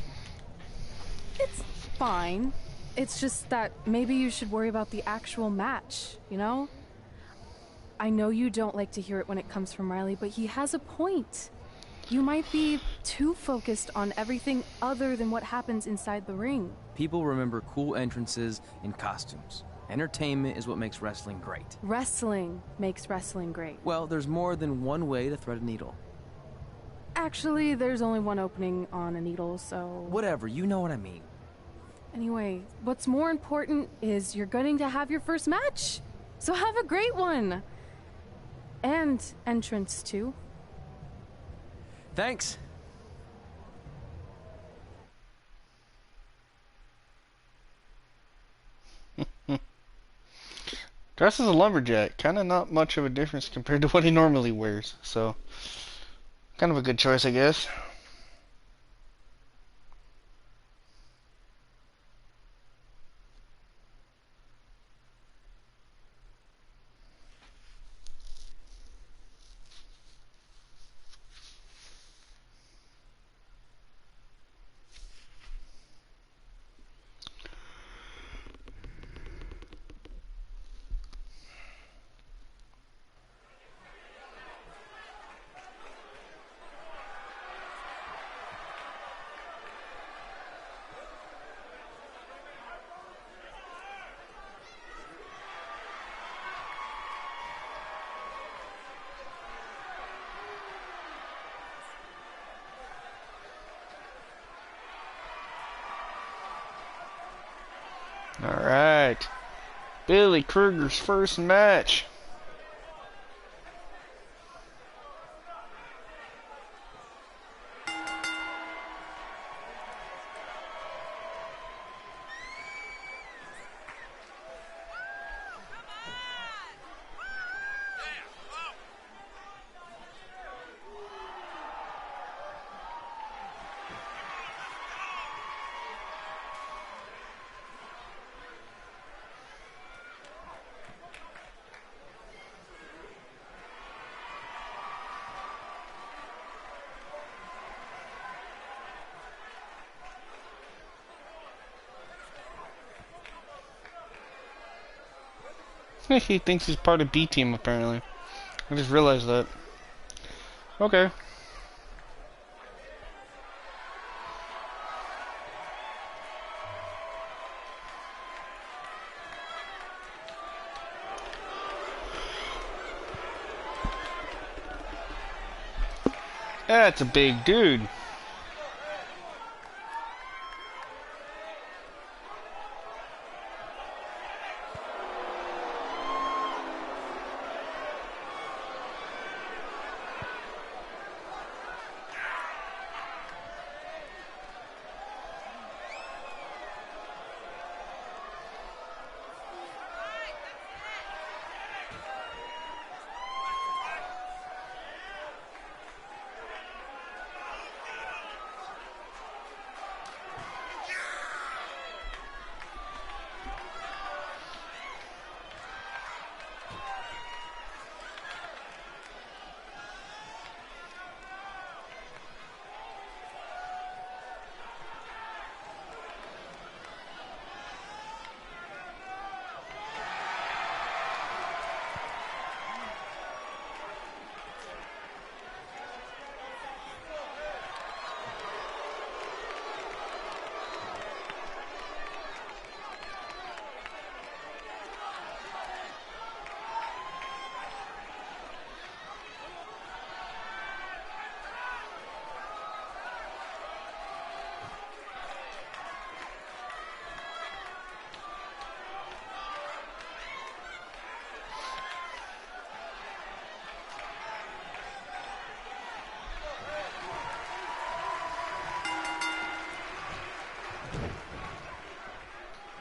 It's fine. It's just that maybe you should worry about the actual match, you know? I know you don't like to hear it when it comes from Riley, but he has a point. You might be too focused on everything other than what happens inside the ring. People remember cool entrances and costumes. Entertainment is what makes wrestling great. Wrestling makes wrestling great. Well, there's more than one way to thread a needle. Actually, there's only one opening on a needle, so... Whatever, you know what I mean. Anyway, what's more important is you're going to have your first match. So have a great one. And entrance, too. Thanks. Dressed as a lumberjack, kind of not much of a difference compared to what he normally wears, so kind of a good choice, I guess. Alright. Billy Kruger's first match. He thinks he's part of B team apparently. I just realized that. Okay. That's a big dude.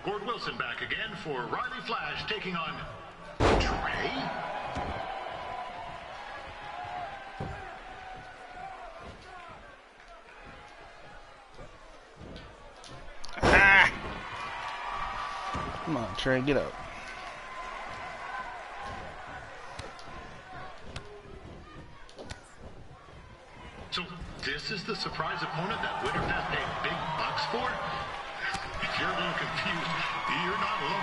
Gord Wilson back again for Riley Flash taking on Trey. Ah! Come on, Trey, get up. So this is the surprise opponent that Winterfest paid big bucks for? If you're a little confused, you're not alone.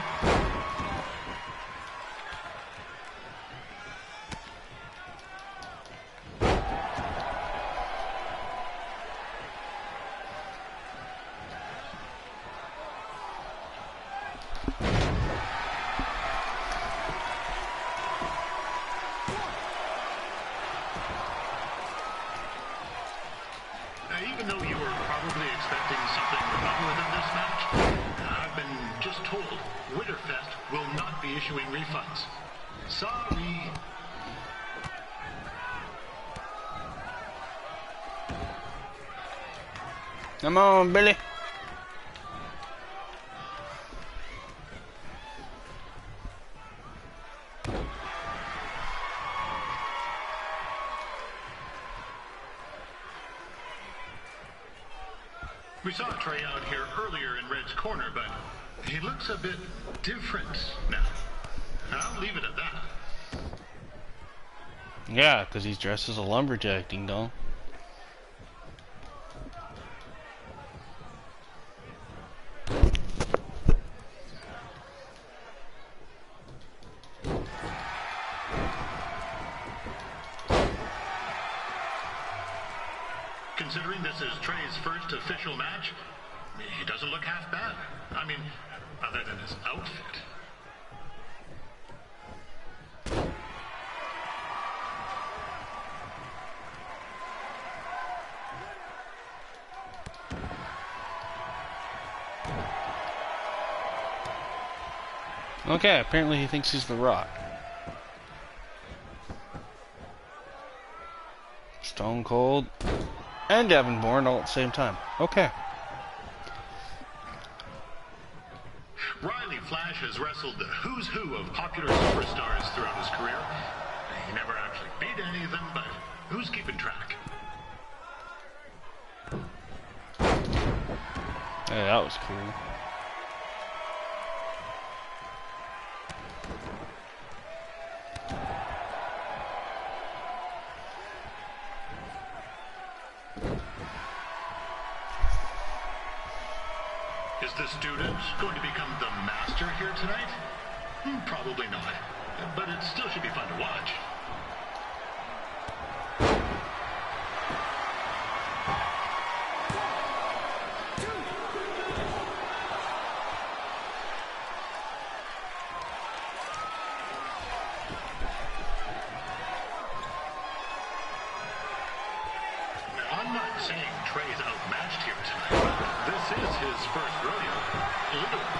Even though you were probably expecting something other than this match, I've been just told Winterfest will not be issuing refunds. Sorry. Come on, Billy. We saw Trey out here earlier in Red's corner, but he looks a bit different now. I'll leave it at that. Yeah, because he's dressed as a lumberjack, ding dong. Considering this is Trey's first official match, he doesn't look half bad. I mean, other than his outfit. Okay, apparently he thinks he's The Rock. Stone Cold and Devin Bourne all at the same time. Okay. Riley Flash has wrestled the who's who of popular superstars throughout his career. He never actually beat any of them, but who's keeping track? Hey, that was cool. Is the student going to become the master here tonight? Probably not, but it still should be fun to watch. saying Trey's outmatched here tonight. This is his first rodeo. Literally.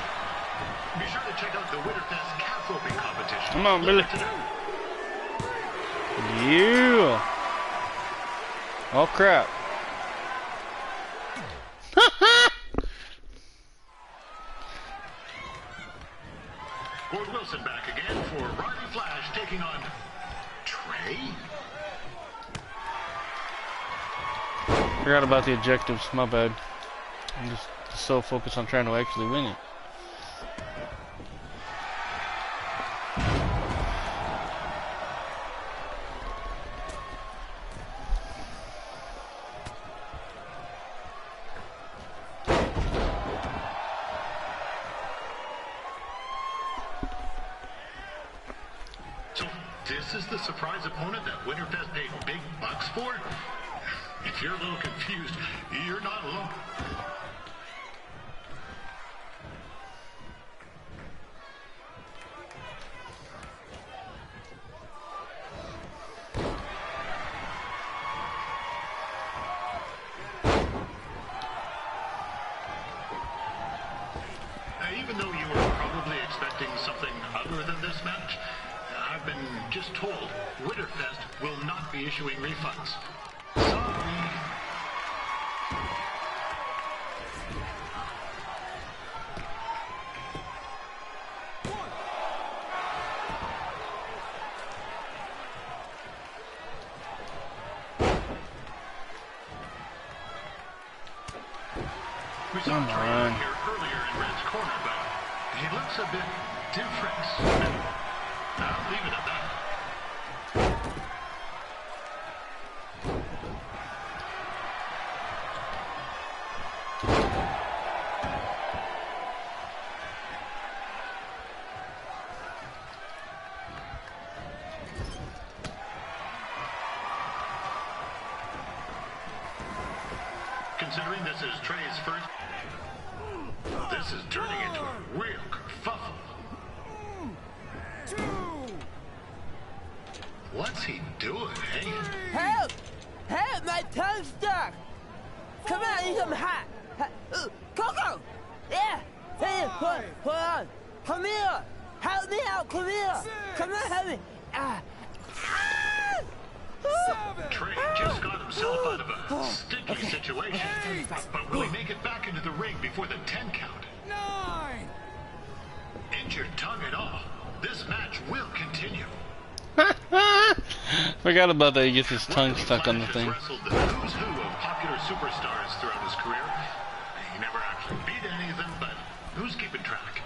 Be sure to check out the Winterfest calf roping competition. Come on, Billy. Yeah. Oh crap. Gord Wilson back again for Riley Flash taking on Trey. Forgot about the objectives, my bad. I'm just so focused on trying to actually win it. So this is the surprise opponent that Winterfest paid big bucks for? If you're a little confused, you're not alone. Even though you were probably expecting something other than this match, I've been just told Winterfest will not be issuing refunds. Sorry. We saw Trey here earlier in Red's corner, but he looks a bit different. I'll leave it at that. Considering this is Trey's first, this is turning into a real kerfuffle. What's he doing, eh? Help! Help! My tongue's stuck! Come on, I need some hot! Coco! Yeah! Hey, hold on! Come here! Help me out! Come here! Come on, help me! Trey just got himself out of a sticky situation. But will he make it back into the ring before the 10 count? 9! Injured tongue and all, this match will continue. Forgot about that. He gets his tongue stuck on the thing. Wrestled the who's who of popular superstars throughout his career. He never actually beat any of them, but who's keeping track?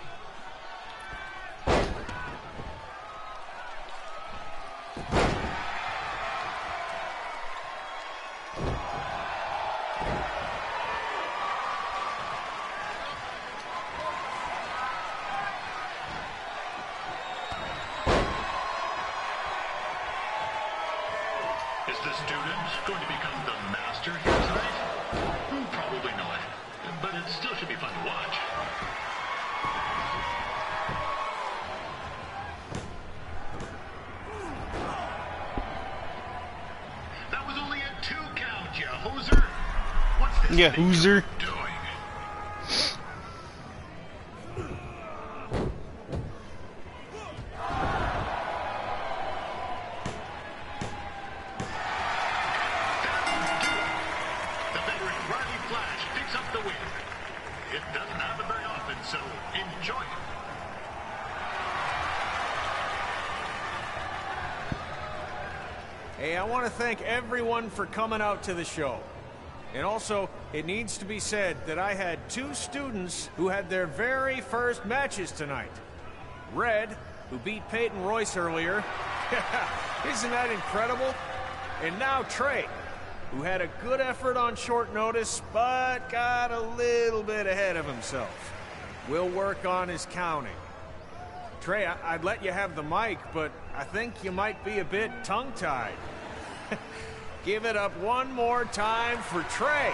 Is the student going to become the master here tonight? Probably not, but it still should be fun to watch. That was only a 2 count, you hoser. What's this thing hoser. doing? It doesn't happen very often, so enjoy it. Hey, I want to thank everyone for coming out to the show. And also, it needs to be said that I had 2 students who had their very first matches tonight. Red, who beat Peyton Royce earlier. Isn't that incredible? And now Trey, who had a good effort on short notice, but got a little bit ahead of himself. We'll work on his counting. Trey, I'd let you have the mic, but I think you might be a bit tongue-tied. Give it up one more time for Trey.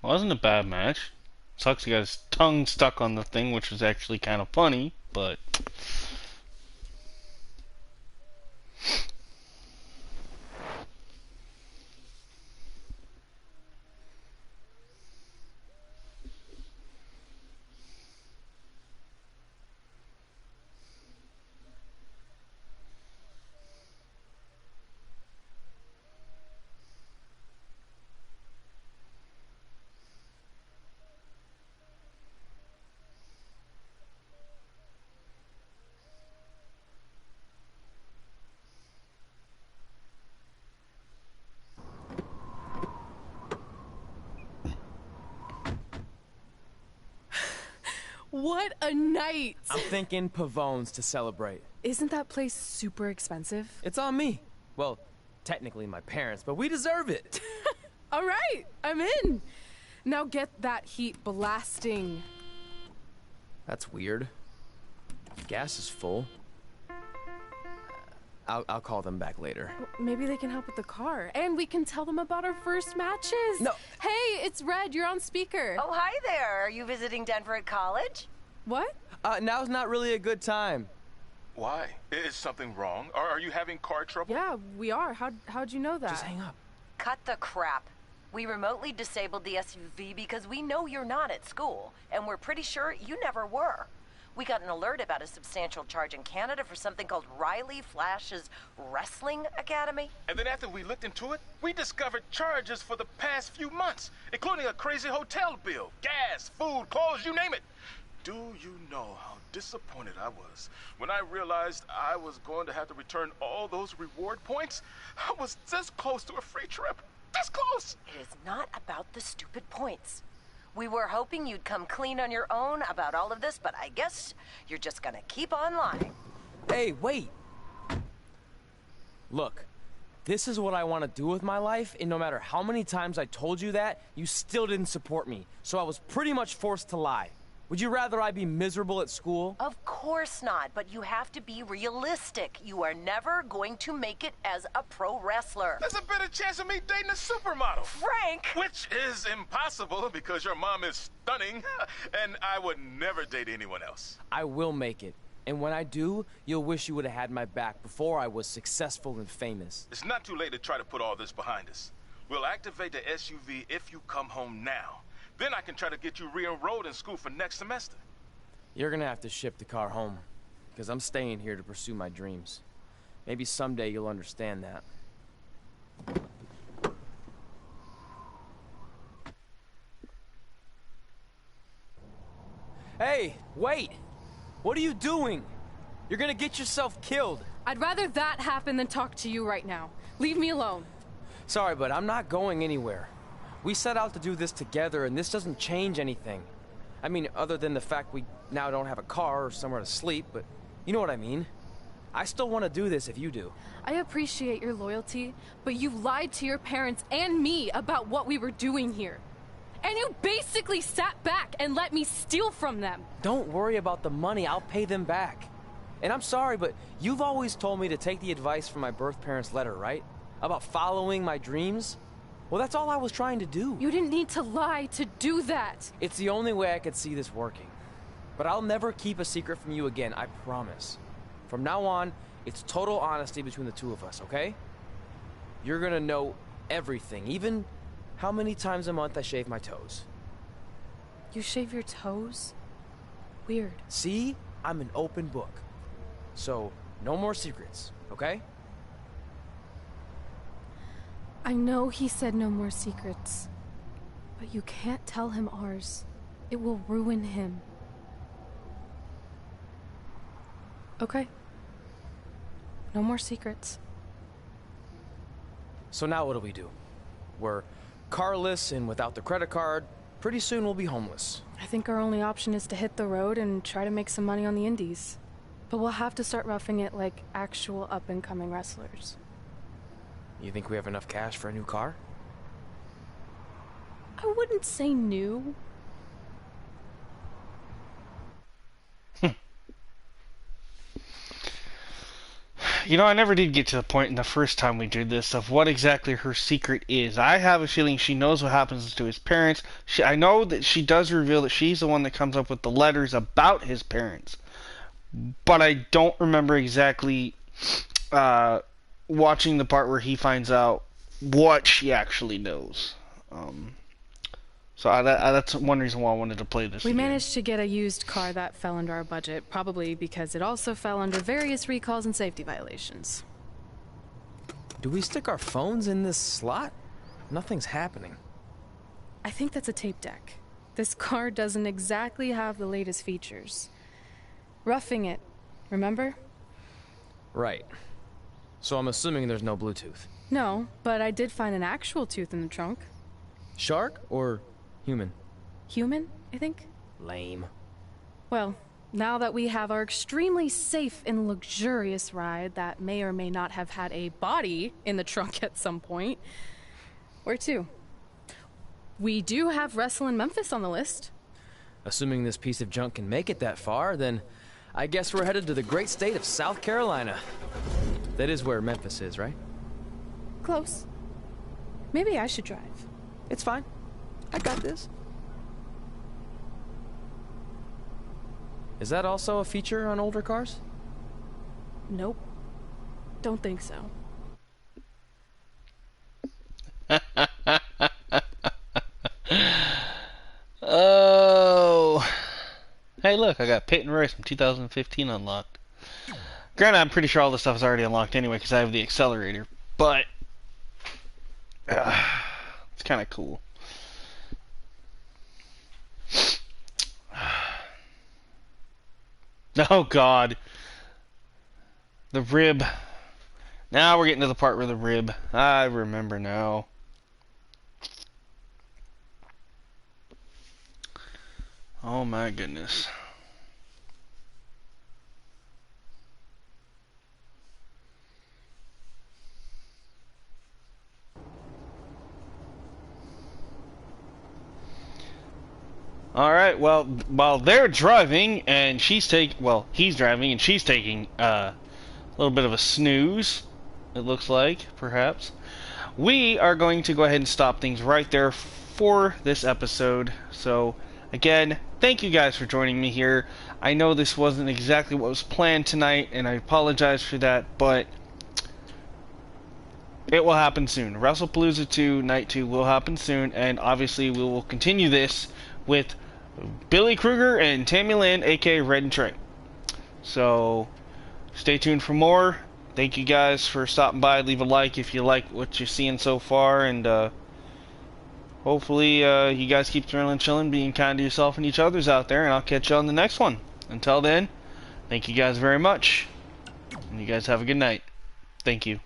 Wasn't a bad match. Sucks he got his tongue stuck on the thing, which was actually kind of funny, but What a night! I'm thinking Pavone's to celebrate. Isn't that place super expensive? It's on me. Well, technically my parents, but we deserve it. All right, I'm in. Now get that heat blasting. That's weird. Gas is full. I'll call them back later. Maybe they can help with the car. And we can tell them about our first matches. No. Hey, it's Red. You're on speaker. Oh, hi there. Are you visiting Denver at college? What? Now's not really a good time. Why? Is something wrong? Or are you having car trouble? Yeah, we are. How'd you know that? Just hang up. Cut the crap. We remotely disabled the SUV because we know you're not at school, and we're pretty sure you never were. We got an alert about a substantial charge in Canada for something called Riley Flash's Wrestling Academy. And then after we looked into it, we discovered charges for the past few months, including a crazy hotel bill, gas, food, clothes, you name it. Do you know how disappointed I was when I realized I was going to have to return all those reward points? I was this close to a free trip. This close! It is not about the stupid points. We were hoping you'd come clean on your own about all of this, but I guess you're just gonna keep on lying. Hey, wait! Look, this is what I want to do with my life, and no matter how many times I told you that, you still didn't support me. So I was pretty much forced to lie. Would you rather I be miserable at school? Of course not, but you have to be realistic. You are never going to make it as a pro wrestler. There's a better chance of me dating a supermodel. Frank! Which is impossible because your mom is stunning, and I would never date anyone else. I will make it. And when I do, you'll wish you would have had my back before I was successful and famous. It's not too late to try to put all this behind us. We'll activate the SUV if you come home now. Then I can try to get you re-enrolled in school for next semester. You're gonna have to ship the car home, because I'm staying here to pursue my dreams. Maybe someday you'll understand that. Hey, wait! What are you doing? You're gonna get yourself killed. I'd rather that happen than talk to you right now. Leave me alone. Sorry, but I'm not going anywhere. We set out to do this together, and this doesn't change anything. I mean, other than the fact we now don't have a car or somewhere to sleep, but you know what I mean. I still want to do this if you do. I appreciate your loyalty, but you lied to your parents and me about what we were doing here. And you basically sat back and let me steal from them. Don't worry about the money, I'll pay them back. And I'm sorry, but you've always told me to take the advice from my birth parents' letter, right? About following my dreams? Well, that's all I was trying to do. You didn't need to lie to do that. It's the only way I could see this working. But I'll never keep a secret from you again, I promise. From now on, it's total honesty between the two of us, okay? You're gonna know everything, even how many times a month I shave my toes. You shave your toes? Weird. See? I'm an open book. So, no more secrets, okay? I know he said no more secrets, but you can't tell him ours. It will ruin him. Okay. No more secrets. So now what do? We're carless and without the credit card. Pretty soon we'll be homeless. I think our only option is to hit the road and try to make some money on the indies. But we'll have to start roughing it like actual up-and-coming wrestlers. You think we have enough cash for a new car? I wouldn't say new. You know, I never did get to the point in the first time we did this of what exactly her secret is. I have a feeling she knows what happens to his parents. I know that she does reveal that she's the one that comes up with the letters about his parents. But I don't remember exactly watching the part where he finds out what she actually knows. So that's one reason why I wanted to play this. We managed to get a used car that fell under our budget, probably because it also fell under various recalls and safety violations. Do we stick our phones in this slot? Nothing's happening. I think that's a tape deck. This car doesn't exactly have the latest features. Roughing it, remember? Right. So I'm assuming there's no Bluetooth. No, but I did find an actual tooth in the trunk. Shark or human? Human, I think. Lame. Well, now that we have our extremely safe and luxurious ride that may or may not have had a body in the trunk at some point, where to? We do have Wrestle in Memphis on the list. Assuming this piece of junk can make it that far, then I guess we're headed to the great state of South Carolina. That is where Memphis is, right? Close. Maybe I should drive. It's fine. I got this. Is that also a feature on older cars? Nope. Don't think so. Oh. Hey, look, I got Pit and Race from 2015 unlocked. Granted, I'm pretty sure all this stuff is already unlocked anyway because I have the accelerator, but it's kind of cool. Oh, God. The rib. Now we're getting to the part where the rib. I remember now. Oh, my goodness. Alright, well, while they're driving and he's driving and she's taking a little bit of a snooze, it looks like, perhaps, we are going to go ahead and stop things right there for this episode. So, again, thank you guys for joining me here. I know this wasn't exactly what was planned tonight, and I apologize for that, but it will happen soon. WrestlePalooza 2, Night 2 will happen soon, and obviously we will continue this with Billy Kruger and Tammy Lynn, aka Red and Trey. So, stay tuned for more. Thank you guys for stopping by. Leave a like if you like what you're seeing so far, and hopefully you guys keep thrilling and chilling, being kind to yourself and each other's out there, and I'll catch you on the next one. Until then, thank you guys very much, and you guys have a good night. Thank you.